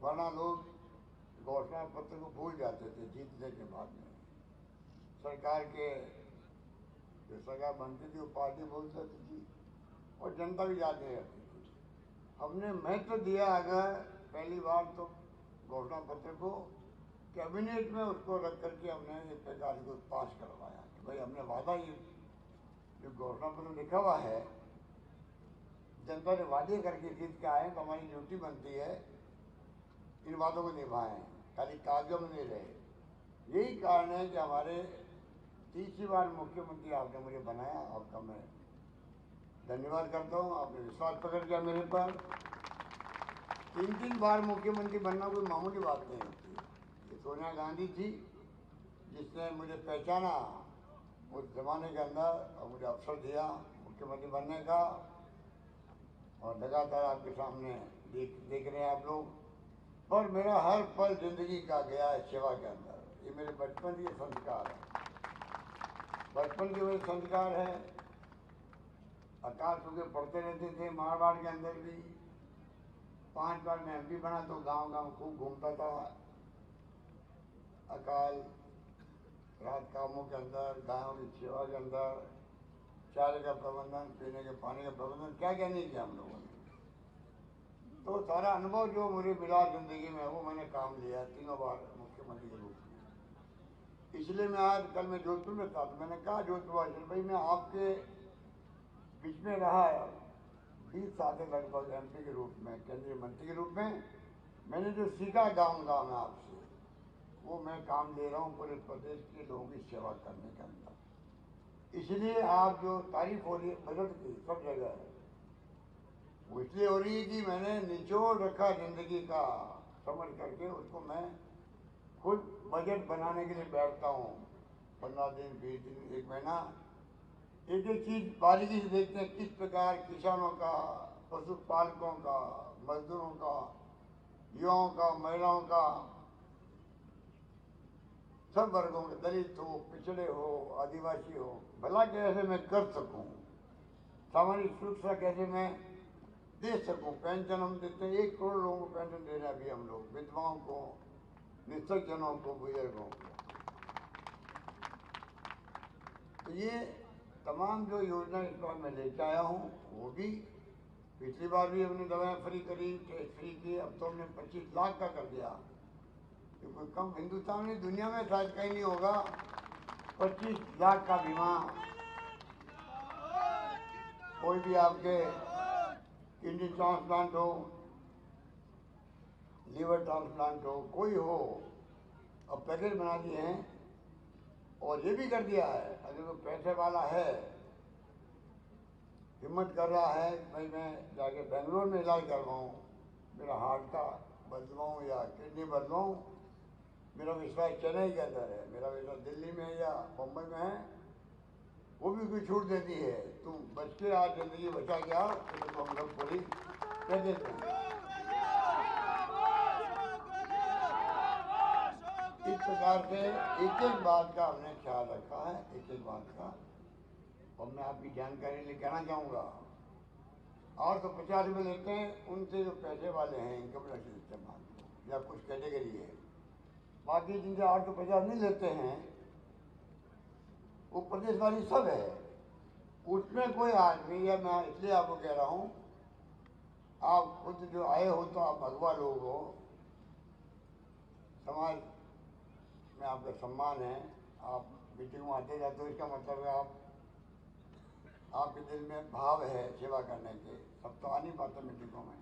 वरना लोग घोषणा पत्र को भूल जाते थे जीतने के बाद में। सरकार के जो सरकार बनती थी वो पार्टी बोल सकती थी और जनता भी याद नहीं रखती थी। हमने महत्व दिया अगर पहली बार तो घोषणा पत्र को, कैबिनेट में उसको रख करके हमने एक प्रकार को पास करवाया कि भाई हमने वादा, ये जो घोषणा पत्र लिखा हुआ है, जनता ने वादे करके जीत के आए, तो हमारी ड्यूटी बनती है इन वादों को निभाएं, खाली कागजों में नहीं रहे। यही कारण है कि हमारे तीसरी बार मुख्यमंत्री आपने मुझे बनाया, आपका मैं धन्यवाद करता हूँ। आपने विश्वास पकड़ किया मेरे पर। 3 बार मुख्यमंत्री बनना कोई मामूली बात नहीं होती। ये सोनिया गांधी थी जिसने मुझे पहचाना उस जमाने के अंदर और मुझे अवसर दिया मुख्यमंत्री बनने का, और लगातार आपके सामने देख रहे हैं आप लोग। पर मेरा हर पल जिंदगी का गया है सेवा के अंदर। ये मेरे बचपन के संस्कार है, बचपन के वही संस्कार है। अकाल सुखे पढ़ते रहते थे, मारवाड़ के अंदर भी 5 बार मैं MP बना, तो गांव गांव खूब घूमता था। अकाल रात कामों के अंदर, गायों की सेवा के अंदर, चारे का प्रबंधन, पीने के पानी का प्रबंधन, क्या क्या नहीं किया हम लोगों ने। तो सारा अनुभव जो मुझे मिला जिंदगी में, वो मैंने काम लिया 3 बार मुख्यमंत्री के रूप में। इसलिए मैं आज कल मैं जोधपुर में था, तो मैंने कहा जोधपुर भाई मैं आपके बीच में रहा 20 साल लगभग MP के रूप में, केंद्रीय मंत्री के रूप में। मैंने जो सीखा गाँव गाँव में आपसे, वो मैं काम ले रहा हूँ पूरे प्रदेश के लोगों की सेवा करने के अंदर। इसलिए आप जो तारीफ हो रही है बजट की सब जगह है, वो इसलिए हो रही है कि मैंने निचोड़ रखा जिंदगी का, समझ करके उसको मैं खुद बजट बनाने के लिए बैठता हूँ। 15 दिन, 20 दिन, 1 महीना, एक एक चीज बारीकी से देखते हैं, किस प्रकार किसानों का, पशुपालकों का, मजदूरों का, युवाओं का, महिलाओं का, सब वर्गों के, दलित हो, पिछड़े हो, आदिवासी हो, भला कैसे मैं कर सकूं, सामाजिक सुरक्षा कैसे मैं दे सकूं। पेंशन हम देते हैं, 1 करोड़ लोगों को पेंशन दे रहे हैं अभी हम लोग, विधवाओं को, निःशक्तजनों को, बुजुर्गों को। तो ये तमाम जो योजना इस बार मैं लेके आया हूँ, वो भी पिछली बार भी हमने दवाएं फ्री करी, टेस्ट फ्री की, अब तो हमने 25 लाख का कर दिया। तो कोई कम हिंदुस्तान में, दुनिया में शायद कहीं नहीं होगा 25 लाख का बीमा। कोई भी आपके किडनी ट्रांसप्लांट हो, लीवर ट्रांसप्लांट हो, कोई हो, अब पैकेज बना दिए हैं। और ये भी कर दिया है, अगर कोई पैसे वाला है, हिम्मत कर रहा है भाई मैं जाके बेंगलोर में इलाज करवाऊँ, मेरा हार्ट का बदलवाऊँ या किडनी बदलवाऊँ, मेरा विश्वास चेन्नई के अंदर है, मेरा विश्वास दिल्ली में या मुंबई में है, वो भी कोई छूट देती है, तुम बच के आज जिंदगी बचा के आओ तो हम लोग पूरी कह देते हैं। इस प्रकार से एक एक बात का हमने ख्याल रखा है, एक एक बात का। और मैं आपकी जानकारी लिए कहना चाहूँगा, और तो 50 रुपये लेते हैं उनसे जो पैसे वाले हैं, इनकम टैक्स इस्तेमाल या कुछ कैटेगरी है, बाकी जिनसे 8 तो 50 नहीं लेते हैं वो प्रदेशवासी सब है। उसमें कोई आदमी, या मैं इसलिए आपको कह रहा हूँ, आप खुद जो आए हो तो आप भगवा लोग हो, समाज में आपका सम्मान है, आप मीटिंग में आते जाते हो, इसका मतलब है आपके दिल में भाव है सेवा करने के। सब तो आ नहीं पाते मीटिंगों में।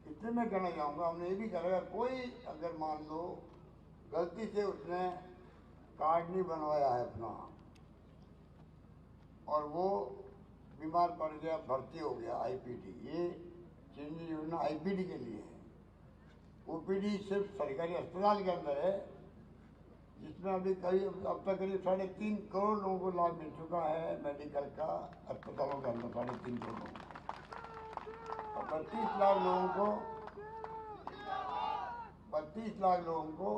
इसलिए मैं कहना चाहूँगा, हमने ये भी करेगा, कोई अगर मान लो गलती से उसने कार्ड नहीं बनवाया है अपना और वो बीमार पड़ गया, भर्ती हो गया, आईपीडी, ये चेंज योजना आईपीडी के लिए है। ओपीडी सिर्फ सरकारी अस्पताल के अंदर है, जिसमें अभी करीब अब तक करीब 3.5 करोड़ लोगों को लाभ मिल चुका है मेडिकल का, अस्पतालों के अंदर 3.5 करोड़ लोगों को, और 32 लाख लोगों को 32 लाख लोगों को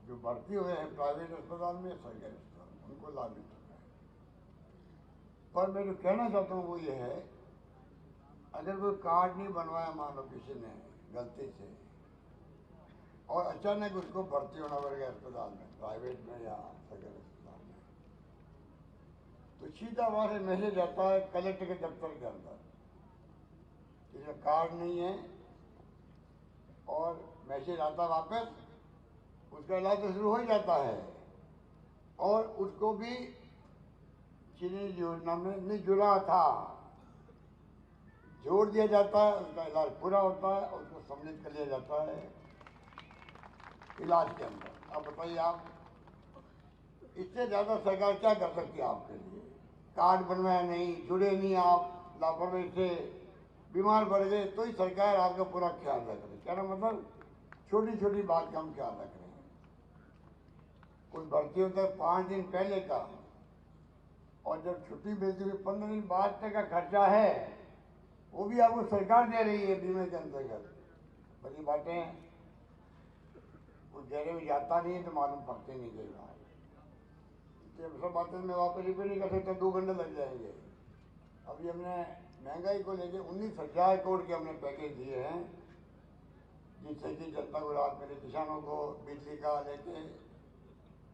जो भर्ती हुए हैं प्राइवेट अस्पताल में, सरकारी अस्पताल में, उनको लाभ मिल चुका है। पर मैं जो कहना चाहता हूँ वो ये है, अगर कोई कार्ड नहीं बनवाया मान लो किसी ने गलती से, और अचानक उसको भर्ती होना पड़ गया अस्पताल में, प्राइवेट में या सरकारी अस्पताल में, तो सीधा वहाँ से मैसेज आता है कलेक्टर के दफ्तर के अंदर, इसका कार्ड नहीं है, और मैसेज आता वापस, उसका इलाज तो शुरू हो ही जाता है, और उसको भी चीनी योजना में नहीं जुड़ा था, जोड़ दिया जाता है, उसका इलाज पूरा होता है, उसको सम्मिलित कर लिया जाता है इलाज के अंदर। अब बताइए, आप इससे ज़्यादा सरकार क्या कर सकती है आपके लिए? कार्ड बनवाया नहीं, जुड़े नहीं, आप लापरवाही से बीमार पड़ गए तो ही सरकार आपका पूरा ख्याल रख रही है। क्या मतलब छोटी छोटी बात का हम ख्याल रख रहे हैं। कोई भर्ती होता है 5 दिन पहले का, और जब छुट्टी मिलती है 15 दिन बाद तक का खर्चा है, वो भी आपको सरकार दे रही है बीमे के अंतर्गत। बड़ी बातें कुछ गहरे में जाता नहीं है तो मालूम पड़ते नहीं कई बार। सब बातें मैं वापस रिपीट नहीं कर सकता, 2 घंटे लग जाएंगे। अभी हमने महंगाई को लेके 19,000 करोड़ के हमने पैकेज दिए हैं, जिससे कि जनता को राहत मिले। किसानों को बिजली का लेके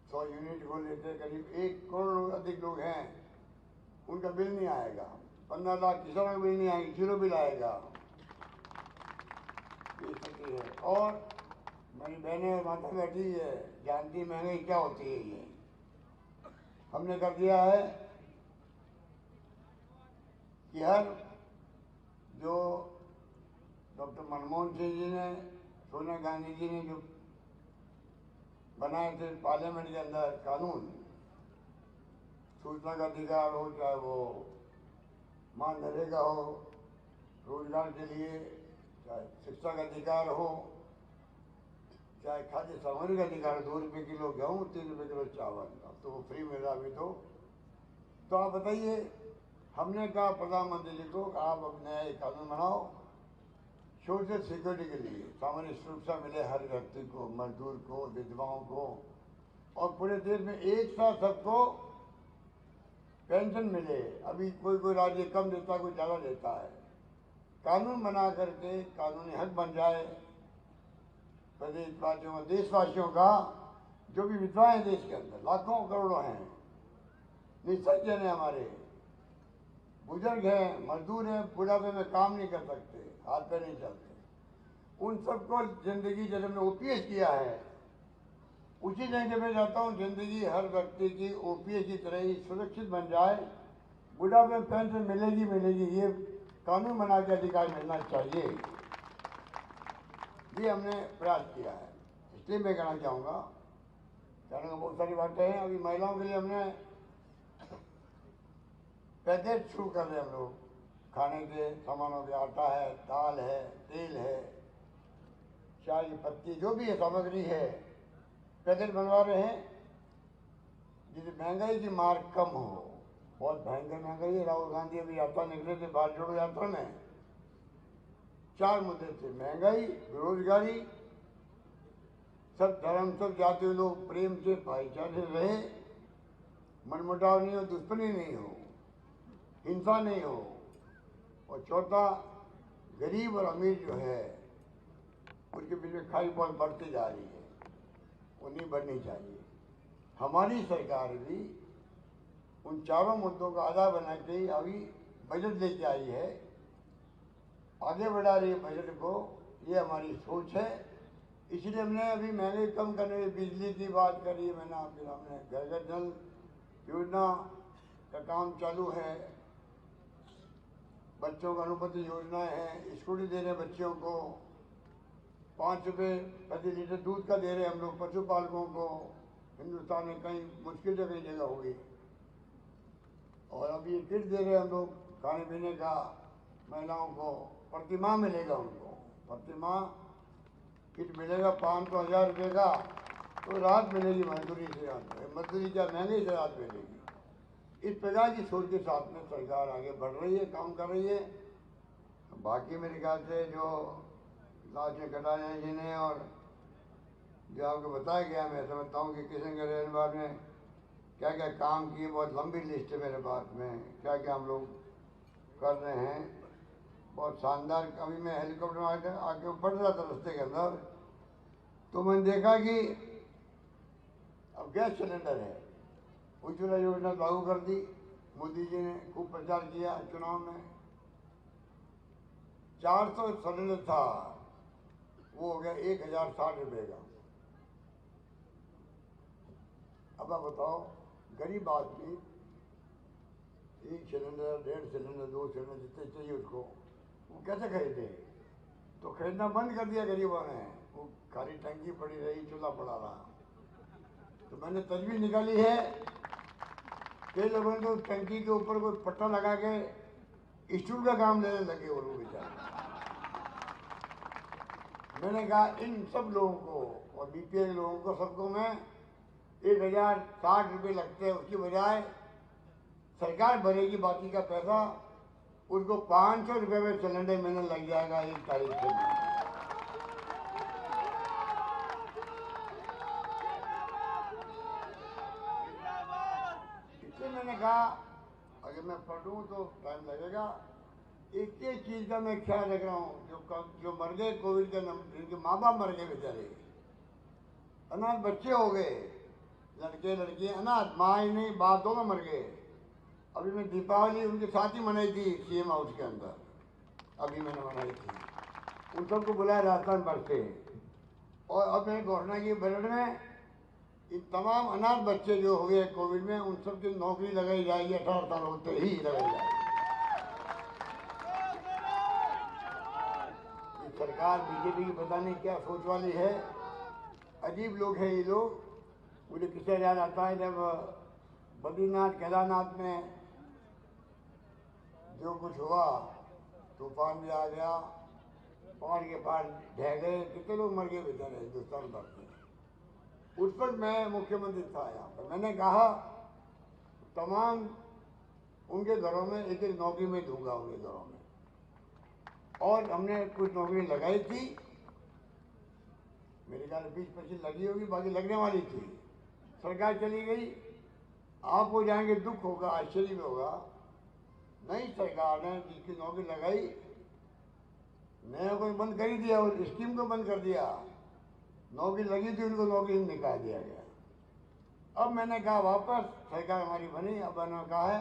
100 यूनिट को लेके करीब 1 करोड़ अधिक लोग हैं, उनका बिल नहीं आएगा। 15 लाख किसानों का बिल नहीं आएगी, 0 बिल आएगा। ये स्थिति है। और मेरी बहनें और माता बैठी है, जानती महंगाई क्या होती है। ये हमने कर दिया है कि हर जो डॉक्टर मनमोहन सिंह जी ने, सोनिया गांधी जी ने जो बनाए थे पार्लियामेंट के अंदर कानून, सूचना का अधिकार हो, चाहे वो मनरेगा हो रोजगार के लिए, चाहे शिक्षा का अधिकार हो, चाहे खाद्य सामग्री का अधिकार, 2 रुपये किलो गेहूँ, 3 रुपये किलो चावल, तो वो फ्री मिल रहा अभी। तो आप बताइए, हमने कहा प्रधानमंत्री जी को, आप अपने एक कानून बनाओ सोशल सिक्योरिटी के लिए, सामान्य सुरक्षा मिले हर व्यक्ति को, मजदूर को, विधवाओं को, और पूरे देश में एक साथ सबको पेंशन मिले। अभी कोई राज्य कम देता है, कोई ज़्यादा देता है। कानून बना करके कानूनी हक बन जाए प्रदेशवासियों का, देशवासियों का। जो भी विधवाएं देश के अंदर लाखों करोड़ों हैं, निसज्जन है, हमारे बुजुर्ग हैं, मजदूर हैं, बुढ़ापे में काम नहीं कर सकते, हाथ पैर नहीं चलते, उन सबको जिंदगी जैसे हमने ओपीएस किया है, उसी जगह पे जाता हूँ, जिंदगी हर व्यक्ति की ओपीएस की तरह ही सुरक्षित बन जाए, बुढ़ापे में पेंशन मिलेगी। ये कानून बना के अधिकार मिलना चाहिए। ये हमने प्रयास किया है। इसलिए मैं कहना चाहूँगा, बहुत सारी बातें हैं। अभी महिलाओं के लिए हमने पैकेज शुरू कर रहे हैं हम लोग, खाने के सामानों के, आटा है, दाल है, तेल है, चाय की पत्ती, जो भी है सामग्री है, पैकेज बनवा रहे हैं जिससे महंगाई की मार कम हो। बहुत भयंकर महंगाई है। राहुल गांधी अभी यात्रा निकले थे, भारत जोड़ो यात्रा में 4 मुद्दे थे, महंगाई, बेरोजगारी, सब धर्म सब जाति लोग प्रेम से भाईचारे से रहे, मनमुटाव नहीं हो, दुश्मनी नहीं हो, हिंसा नहीं हो, और चौथा गरीब और अमीर जो है उनके बीच में खाई बहुत बढ़ती जा रही है, वो नहीं बढ़नी चाहिए। हमारी सरकार भी उन चारों मुद्दों का आधार बना के अभी बजट लेके आई है, आगे बढ़ा रही है बजट को, ये हमारी सोच है। इसलिए हमने अभी महंगाई कम करने की बिजली की बात करी है, मैंने आपके सामने घर घर जल योजना का काम चालू है, बच्चों को अनुपति योजनाएं हैं, स्कूटी दे रहे हैं बच्चों को, 5 रुपये प्रति लीटर दूध का दे रहे हैं हम लोग पशुपालकों को, हिंदुस्तान में कहीं मुश्किल से कई जगह होगी। और अब ये किट दे रहे हैं हम लोग खाने पीने का, महिलाओं को प्रतिमाह मिलेगा, उनको प्रतिमाह किट मिलेगा 500-1000 रुपये का, तो राहत मिलेगी मजदूरी से, मजदूरी क्या महंगाई से राहत मिलेगी। इस प्रकार की सोच के साथ में सरकार आगे बढ़ रही है, काम कर रही है। बाकी मेरे ख्याल से जो लालचंद कटारिया जी ने और जो आपको बताया गया, मैं समझता हूँ कि किशनगढ़ रेलवे में क्या क्या काम किए, बहुत लंबी लिस्ट है मेरे पास में, क्या क्या हम लोग कर रहे हैं, बहुत शानदार। अभी मैं हेलीकॉप्टर में आके पड़ रहा था रास्ते के अंदर, तो मैंने देखा कि अब गैस सिलेंडर है, उज्ज्वला योजना लागू कर दी, मोदी जी ने खूब प्रचार किया चुनाव में। 400 सिलेंडर था, वो हो गया 1060 रुपये का। अब आप बताओ, गरीब आदमी 1 सिलेंडर, 1.5 सिलेंडर, 2 सिलेंडर जितने चाहिए उसको, वो कैसे खरीदे? तो खरीदना बंद कर दिया गरीबों ने, वो खाली टंकी पड़ी रही, चूल्हा पड़ा रहा। तो मैंने तजवीज़ निकाली है, कई लोगों ने तो टंकी के ऊपर कोई पट्टा लगा के स्टूल का काम लेने लगे वो लोग बेचारे। मैंने कहा इन सब लोगों को और बीपीएल लोगों को सबको मैं 1060 रुपये लगते हैं, उसकी बजाय सरकार भरेगी बाकी का पैसा, उसको 500 रुपये में सिलेंडर महीने लग जाएगा 1 तारीख से। इसलिए मैंने कहा अगर मैं पढ़ूँ तो टाइम लगेगा। एक एक चीज़ का मैं ख्याल रख रहा हूँ, जो मर गए कोविड के, जिनके माँ बाप मर गए बेचारे, अनाथ बच्चे हो गए, लड़के लड़कियाँ अनाथ, माँ ही नहीं बाप दोनों मर गए। अभी मैं दीपावली उनके साथ ही मनाई थी सीएम हाउस के अंदर, अभी मैंने मनाई थी, उन सबको बुलाया राजस्थान भर से। और अब मैंने घोषणा की बजट में इन तमाम अनाथ बच्चे जो हो गए कोविड में, उन सबकी नौकरी लगाई जाएगी, 18 साल होते ही लगाई जाएगी। ये सरकार बीजेपी की पता नहीं क्या सोच वाली है, अजीब लोग हैं ये लोग। मुझे किससे याद आता है जब बद्रीनाथ केदारनाथ में जो कुछ हुआ, तूफान भी आ गया, पहाड़ के पहाड़ ढह गए, कितने लोग मर गए बेचारे हिंदुस्तान भर में। उस पर मैं मुख्यमंत्री था यहाँ पर, मैंने कहा तमाम उनके घरों में 1-1 नौकरी में दूंगा उनके घरों में। और हमने कुछ नौकरी लगाई थी, मेरे ख्याल 20-25 लगी होगी, बाकी लगने वाली थी, सरकार चली गई। आपको जाएंगे दुख होगा, आश्चर्य भी होगा, नई सरकार ने जिसकी नौकरी लगाई, नया को बंद कर ही दिया, उस स्कीम को बंद कर दिया। नौकरी लगी थी उनको नौकरी निकाल दिया गया। अब मैंने कहा वापस सरकार हमारी बनी, अब मैंने कहा है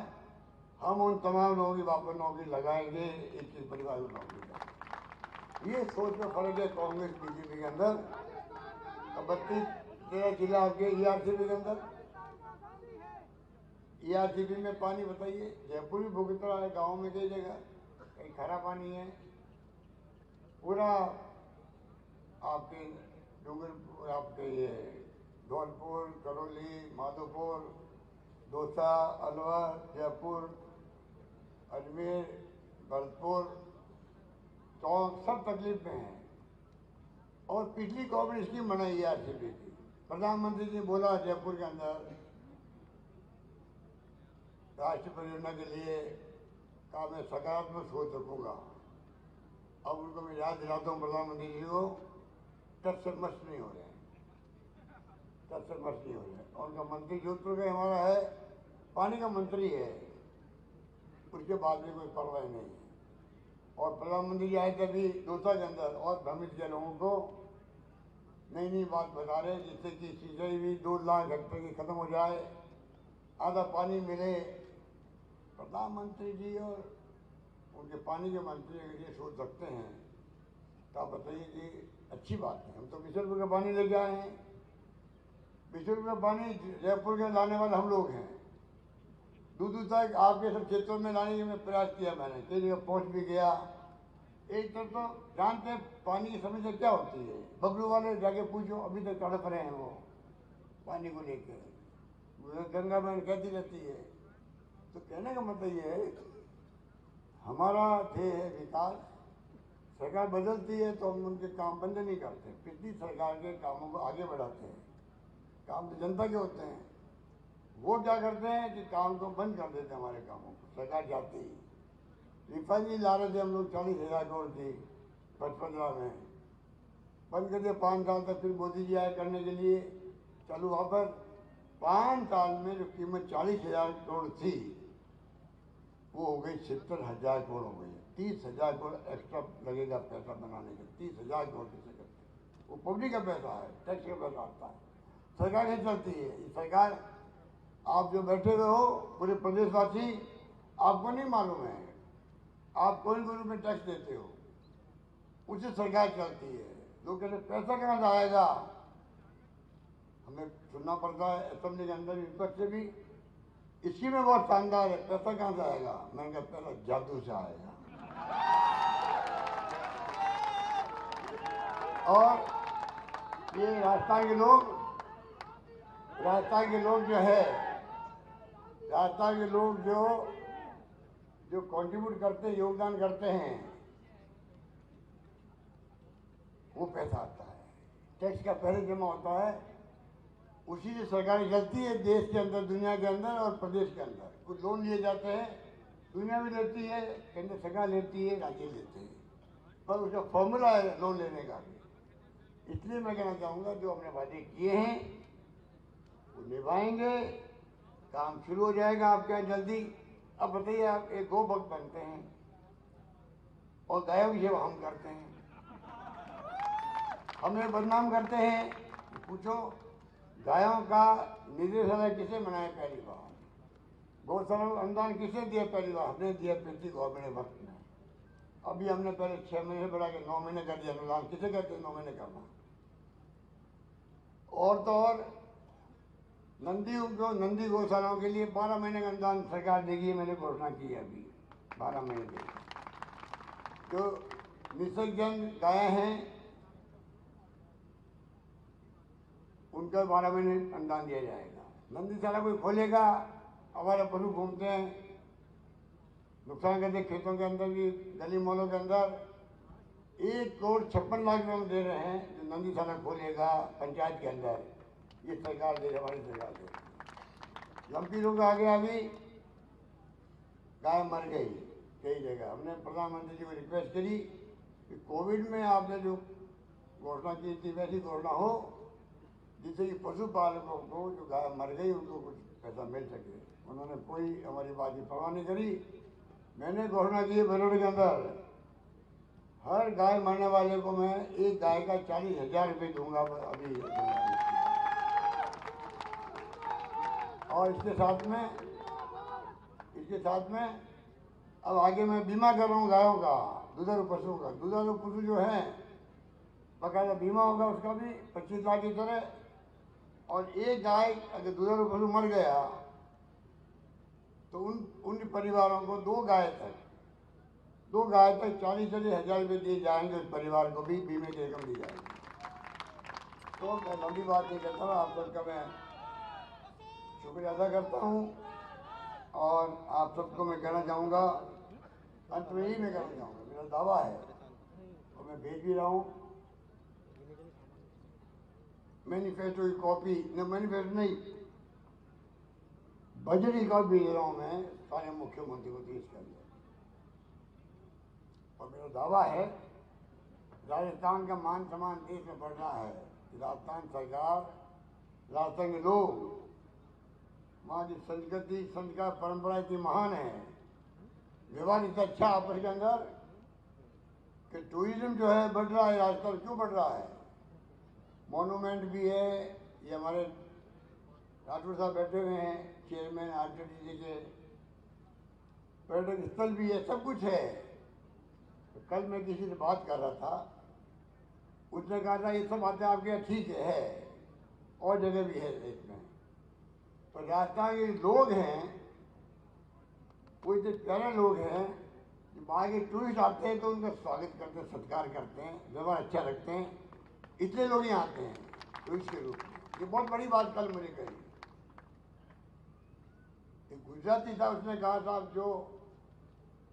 हम उन तमाम लोगों की वापस नौकरी लगाएंगे, एक परिवार को नौकरी लगाएंगे। ये सोच में फर्क है कांग्रेस बीजेपी के अंदर। 32-13 जिला आपके ERCP के अंदर, ERCP में पानी बताइए, जयपुर भी भुगत रहा है, गाँव में कई जगह कहीं खारा पानी है। पूरा आपके डूंगरपुर, आपके ये धौलपुर, करौली, माधोपुर, दौसा, अलवर, जयपुर, अजमेर, भरतपुर, टोंक सब तकलीफ में हैं। और पिछली कोविड स्कीम बनाई ERCP की, प्रधानमंत्री जी बोला जयपुर के अंदर राष्ट्रीय परियोजना के लिए का मैं सकारात्मक सोच रखूँगा। अब उनको मैं याद दिलाता हूँ प्रधानमंत्री जी को, टच से मस्त नहीं हो रहे हैं, टच से मस्त नहीं हो रहे हैं। उनका मंत्री जोधपुर का हमारा है, पानी का मंत्री है, उसके बाद में कोई परवाह नहीं है। और प्रधानमंत्री जी आए थे अभी दोसा के अंदर और भ्रमित किया लोगों को, नई नई बात बता रहे हैं जिससे कि सिंचाई भी 2 लाख हेक्टेयर की खत्म हो जाए, आधा पानी मिले। प्रधानमंत्री जी और उनके पानी के मंत्री अगर ये सोच सकते हैं तो आप बताइए कि अच्छी बात है। हम तो 20 रुपये का पानी लेके आए हैं, 20 रुपये का पानी जयपुर के लाने वाले हम लोग हैं। दूर दूर तक आपके सब क्षेत्रों में लाने के मैं प्रयास किया, मैंने कई जगह पहुँच भी गया। एक तरफ तो जानते हैं पानी की समस्या क्या होती है, बबलू वाले जाके पूछो, अभी तक तड़प रहे हैं वो पानी को लेकर। गंगा बहन कहती रहती है। तो कहने का मतलब ये है, हमारा ध्येय है विकास। सरकार बदलती है तो हम उनके काम बंद नहीं करते, पिछली सरकार के कामों को आगे बढ़ाते हैं। काम तो जनता के होते हैं, वो क्या करते हैं कि काम को बंद कर देते हैं हमारे कामों को। सरकार जाती रिफाइनरी ला रहे थे हम लोग 40,000 करोड़ की 15 में, बंद कर दिया 5 साल तक। फिर मोदी जी आए करने के लिए, चालू वहाँ पर 5 साल में जो कीमत 40,000 करोड़ थी वो हो गई 70,000 करोड़ हो गई। 30,000 करोड़ एक्स्ट्रा लगेगा पैसा बनाने के, 30,000 करोड़ किसे करते, वो पब्लिक का पैसा है, टैक्स का पैसा आता है। सरकार नहीं चलती है। ये सरकार, आप जो बैठे हुए हो पूरे प्रदेशवासी, आपको नहीं मालूम है, आप कोई रूप में टैक्स देते हो, उससे सरकार चलती है। लोग कहते पैसा कहाँ से आएगा, हमें सुनना पड़ता है असेंबली के अंदर विपक्ष से भी, इसी में बहुत शानदार है, पैसा कहाँ से आएगा। मैंने कहा पैसा जादू से आएगा। और ये राजस्थान के लोग जो है, राजस्थान के लोग जो कंट्रीब्यूट करते हैं, योगदान करते हैं, वो पैसा आता है, टैक्स का पहले जमा होता है, उसी से सरकारें चलती है देश के अंदर, दुनिया के अंदर और प्रदेश के अंदर। कुछ लोन लिए जाते हैं, दुनिया भी लेती है, केंद्र सरकार लेती है, राज्य लेते हैं, पर उसका फॉर्मूला है लोन लेने का भी। इसलिए मैं कहना चाहूँगा जो हमने वादे किए हैं वो निभाएंगे, काम शुरू हो जाएगा आपके यहाँ जल्दी। अब बताइए, आप एक गो भक्त बनते हैं और गायों की सेवा हम करते हैं, हमें बदनाम करते हैं। पूछो गायों का निदेशालय किसे बनाया पहली बार, गौशाला अनुदान किसे दिया पहली बार, हमने दिया पिछली गवर्नमेंट वक्त में। अभी हमने पहले 6 महीने बढ़ा के 9 महीने कर दिया अनुदान। किसे कहते हैं 9 महीने करना। और तो और नंदी गौशालाओं के लिए 12 महीने का अनुदान सरकार देगी, मैंने घोषणा की है अभी 12 महीने देगी। जो निसर्गजन गायें हैं उनका 12 महीने अनुदान दिया जाएगा। नंदीशाला कोई खोलेगा, हमारे पशु घूमते हैं, नुकसान करते खेतों के अंदर भी, गली मोहल्लों के अंदर। 1,56,00,000 रुपये हम दे रहे हैं जो नंदीशाला खोलेगा पंचायत के अंदर, ये सरकार दे, हमारी सरकार दे। लंपी लोग आ गया, अभी गाय मर गई कई जगह। हमने प्रधानमंत्री जी को रिक्वेस्ट करी कि कोविड में आपने जो घोषणा की थी वैसी घोषणा हो, जिससे कि पशुपालकों को जो गाय मर गई उनको कुछ पैसा मिल सके। उन्होंने कोई हमारी बात की परवाह नहीं करी। मैंने घोषणा की है बलोड़ के अंदर, हर गाय मरने वाले को मैं एक गाय का 40,000 रुपये दूंगा अभी। और इसके साथ में अब आगे मैं बीमा कर रहा हूँ गायों का, दुधारू पशुओं का। दुधारू पशु जो है बकायदा बीमा होगा उसका भी 25 लाख की तरह। और एक गाय अगर दुधारू पशु मर गया तो उन परिवारों को 2 गाय तक 40,000 रुपये दिए जाएंगे, उस परिवार को भी बीमे की रकम दी जाएगी। तो मैं लंबी बात नहीं करता हूँ, आप सबका मैं शुक्रिया अदा करता हूँ। और आप सबको मैं कहना चाहूँगा, अंत में ही मैं कहना चाहूँगा, मेरा दावा है और मैं भेज भी रहा हूँ मैनिफेस्टो की कॉपी, न मैनिफेस्टो नहीं, बजट रिकॉर्ड भी दे रहा हूँ मैं सारे मुख्यमंत्री को देश के अंदर। और मेरा दावा है राजस्थान का मान सम्मान देश में बढ़ रहा है। राजस्थान सरकार, राजस्थान के लोग, वहाँ की संस्कृति संस्कार परंपरा इतनी महान है, व्यवहार इतना अच्छा आपस के अंदर कि टूरिज्म जो है बढ़ रहा है। राजस्थान क्यों बढ़ रहा है? मॉन्यूमेंट भी है, ये हमारे राठौर साहब बैठे हुए हैं, चेयरमैन आरटीडी के, पर्यटक स्थल भी है, सब कुछ है। तो कल मैं किसी से बात कर रहा था, उसने कहा था ये सब बातें आपके यहाँ ठीक है और जगह भी है देश में, पर राजस्थान के लोग हैं वो इतने प्यारे लोग हैं कि वहाँ के टूरिस्ट आते हैं तो उनका स्वागत करते हैं, सत्कार करते हैं, व्यवहार अच्छा रखते हैं, इसलिए लोग यहाँ आते हैं टूरिस्ट के रूप में। ये बहुत बड़ी बात कल मुझे कही। एक गुजराती था, उसने कहा था जो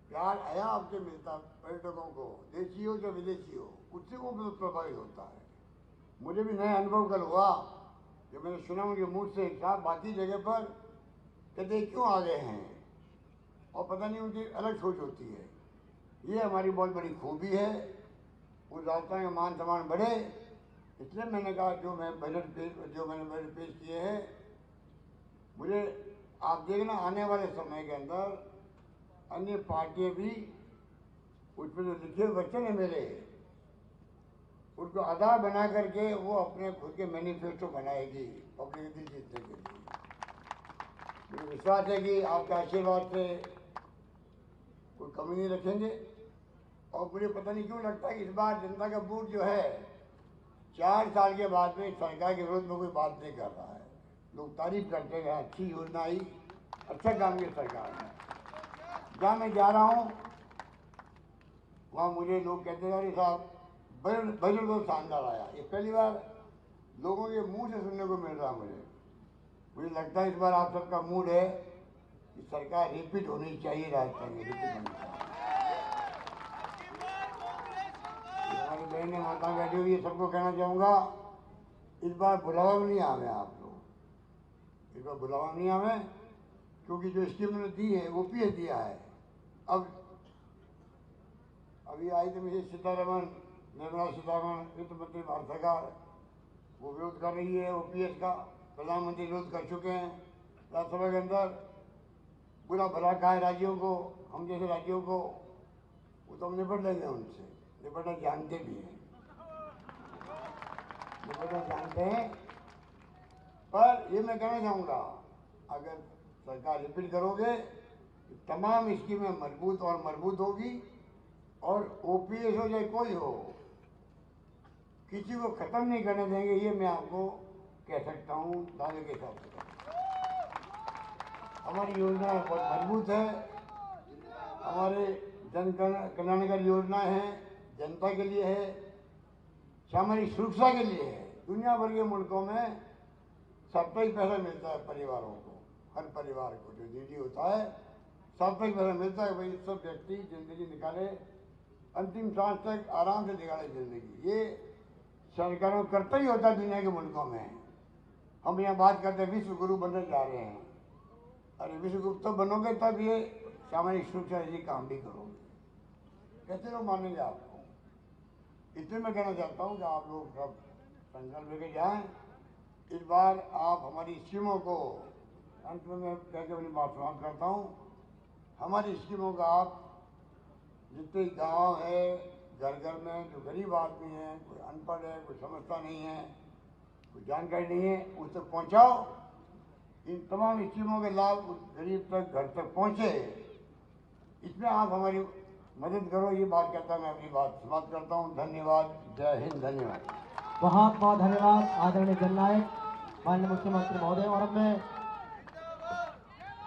प्यार आया आपसे मिलता पर्यटकों को, देशी हो या विदेशी हो, उससे वो बहुत प्रभावित होता है। मुझे भी नया अनुभव कल हुआ जब मैंने सुना उनके मुँह से कहा बाकी जगह पर कहते क्यों आ गए हैं, और पता नहीं उनकी अलग सोच होती है। ये हमारी बहुत बड़ी खूबी है, उस राजस्थान का मान सम्मान बढ़े। इसलिए मैंने कहा जो मैंने बजट पेश किए हैं, मुझे आप देखना आने वाले समय के अंदर अन्य पार्टियां भी उसमें जो लिखे हुए वचन है मेरे, उनको आधार बना करके वो अपने खुद के मैनिफेस्टो बनाएगी पब्लिक दिल जीतने के लिए। मुझे विश्वास है कि आपके आशीर्वाद से कोई कमी नहीं रखेंगे। और मुझे पता नहीं क्यों लगता है कि इस बार जनता का वोट जो है 4 साल के बाद में सरकार के विरोध में कोई बात नहीं कर रहा है। लोग तारीफ करते हैं, अच्छी योजना आई, अच्छा काम किया सरकार ने। जहाँ मैं जा रहा हूँ वहाँ मुझे लोग कहते हैं अरे साहब बजट बहुत शानदार आया। ये पहली बार लोगों के मुंह से सुनने को मिल रहा मुझे लगता है इस बार आप सबका मूड है कि सरकार रिपीट होनी चाहिए, राजस्थान में रिपीट होनी चाहिए। हमारी बहनें माता बैठी हुई, सबको कहना चाहूँगा इस बार बुलावा भी नहीं आवे आप लोग, इस बार बुलावा नहीं आवे, क्योंकि जो स्कीम ने दी है वो पीएस दिया है। अब अभी आई थी मुझे सीतारमण, निर्मला सीतारमण वित्त मंत्री भारत सरकार, वो विरोध कर रही है ओपीएस का, प्रधानमंत्री विरोध कर चुके हैं राज्यसभा के अंदर। बुरा भला कहा है राज्यों को, हम जैसे राज्यों को, वो तो हम निपट लेंगे उनसे, निपटना जानते भी हैं, निपटना जानते हैं। पर ये मैं कहना चाहूँगा अगर सरकार रिपीट करोगे तो तमाम स्कीमें मजबूत और मजबूत होगी, और ओपीएस हो चाहे कोई हो, किसी को खत्म नहीं करने देंगे, ये मैं आपको कह सकता हूँ दावे के साथ। हमारी योजना बहुत मजबूत है, हमारे जन कल्याणकारी योजनाएं हैं, जनता के लिए है, सामाजिक सुरक्षा के लिए है। दुनिया भर के मुल्कों में साप्ताहिक पैसा मिलता है परिवारों को, हर परिवार को जो दीदी होता है साप्ताहिक पैसा मिलता है, वही सब व्यक्ति जिंदगी निकाले, अंतिम सांस तक आराम से निकाले जिंदगी। ये सरकारों करता ही होता है दुनिया के मुल्कों में। हम यहाँ बात करते हैं विश्व गुरु बनने जा रहे हैं, अरे विश्व गुरु तो बनोगे तब ये सामाजिक सुरक्षा यदि काम भी करोगे, कैसे लोग मानेंगे आपको। इसलिए मैं कहना चाहता हूँ कि आप लोग सब संकल्प लेके जाएं। इस बार आप हमारी स्कीमों को, अंत में मैं कहकर अपनी बात समाप्त करता हूँ, हमारी स्कीमों का आप जितने गांव है, घर घर में जो गरीब आदमी है, कोई अनपढ़ है, कोई समझता नहीं है, कोई जानकारी नहीं है, उस तक पहुँचाओ। इन तमाम स्कीमों के लाभ उस गरीब तक, घर तक पहुँचे, इसमें आप हमारी मदद करो। ये बात कहता मैं अपनी बात समाप्त करता हूँ। धन्यवाद, जय हिंद, धन्यवाद। बहुत बहुत धन्यवाद आदरणीय जननायक माननीय मुख्यमंत्री महोदय। और अब मैं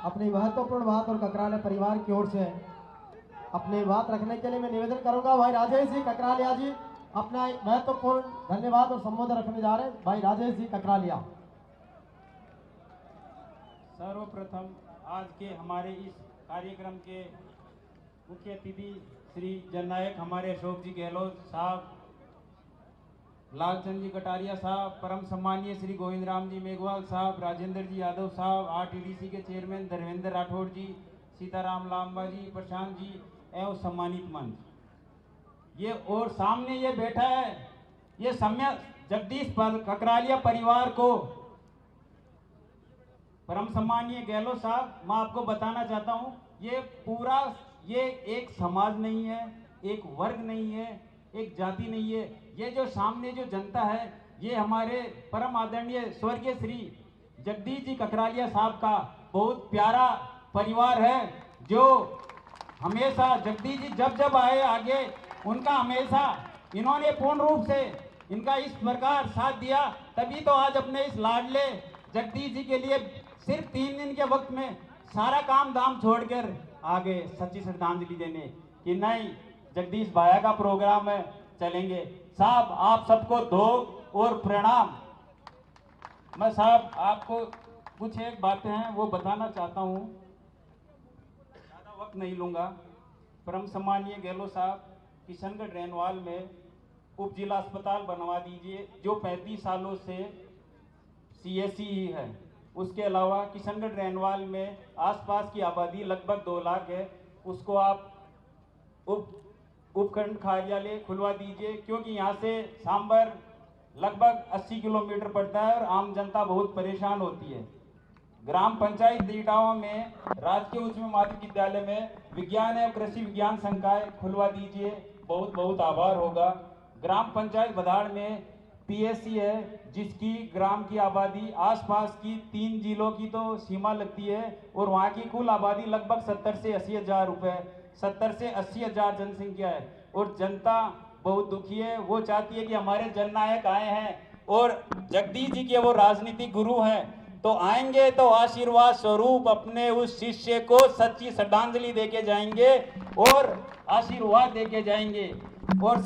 अपनी महत्वपूर्ण बात और ककराले परिवार की ओर से अपनी बात रखने के लिए मैं निवेदन करूंगा भाई राजेश जी ककरालिया जी अपना एक महत्वपूर्ण धन्यवाद और संबोधन रखने जा रहे हैं। भाई राजेश जी ककरालिया। सर्वप्रथम आज के हमारे इस कार्यक्रम के मुख्य अतिथि श्री जननायक हमारे अशोक जी गहलोत साहब, लालचंद जी कटारिया साहब, परम सम्मानीय श्री गोविंद राम जी मेघवाल साहब, राजेंद्र जी यादव साहब, आरटीडीसी के चेयरमैन धर्मेंद्र राठौड़ जी, सीताराम लांबा जी, प्रशांत जी एवं सम्मानित मंच, ये और सामने ये बैठा है, ये सम्य जगदीश ककरालिया परिवार को परम सम्मानीय गहलोत साहब, मैं आपको बताना चाहता हूँ, ये पूरा ये एक समाज नहीं है, एक वर्ग नहीं है, एक जाति नहीं है, ये जो सामने जो जनता है, ये हमारे परम आदरणीय स्वर्गीय श्री जगदीश जी ककरालिया साहब का बहुत प्यारा परिवार है, जो हमेशा जगदीश जी जब जब आए आगे, उनका हमेशा इन्होंने पूर्ण रूप से इनका इस प्रकार साथ दिया, तभी तो आज अपने इस लाडले जगदीश जी के लिए सिर्फ 3 दिन के वक्त में सारा काम धाम छोड़कर आगे सच्ची श्रद्धांजलि देने कि नहीं, जगदीश भाया का प्रोग्राम है, चलेंगे। साहब आप सबको दो और प्रणाम। मैं साहब आपको कुछ एक बातें हैं वो बताना चाहता हूँ, ज़्यादा वक्त नहीं लूँगा। परम सम्मानीय गहलोत साहब, किशनगढ़ रेनवाल में उप जिला अस्पताल बनवा दीजिए, जो 35 सालों से CSC ही है। उसके अलावा किशनगढ़ रेनवाल में आसपास की आबादी लगभग 2 लाख है, उसको आप उपखंड कार्यालय खुलवा दीजिए, क्योंकि यहाँ से सांबर लगभग 80 किलोमीटर पड़ता है और आम जनता बहुत परेशान होती है। ग्राम पंचायत दीटावा में राजकीय उच्च माध्यमिक विद्यालय में विज्ञान एवं कृषि विज्ञान संकाय खुलवा दीजिए, बहुत बहुत आभार होगा। ग्राम पंचायत बधाड़ में PSC है, जिसकी ग्राम की आबादी आसपास की 3 जिलों की तो सीमा लगती है और वहाँ की कुल आबादी लगभग 70 से 80 हज़ार रुपये 70 से 80 हज़ार जनसंख्या है और जनता बहुत दुखी है। वो चाहती है कि हमारे जननायक आए हैं और जगदीश जी के वो राजनीतिक गुरु हैं, तो आएंगे तो आशीर्वाद स्वरूप अपने उस शिष्य को सच्ची श्रद्धांजलि देके जाएंगे और आशीर्वाद देके जाएंगे। और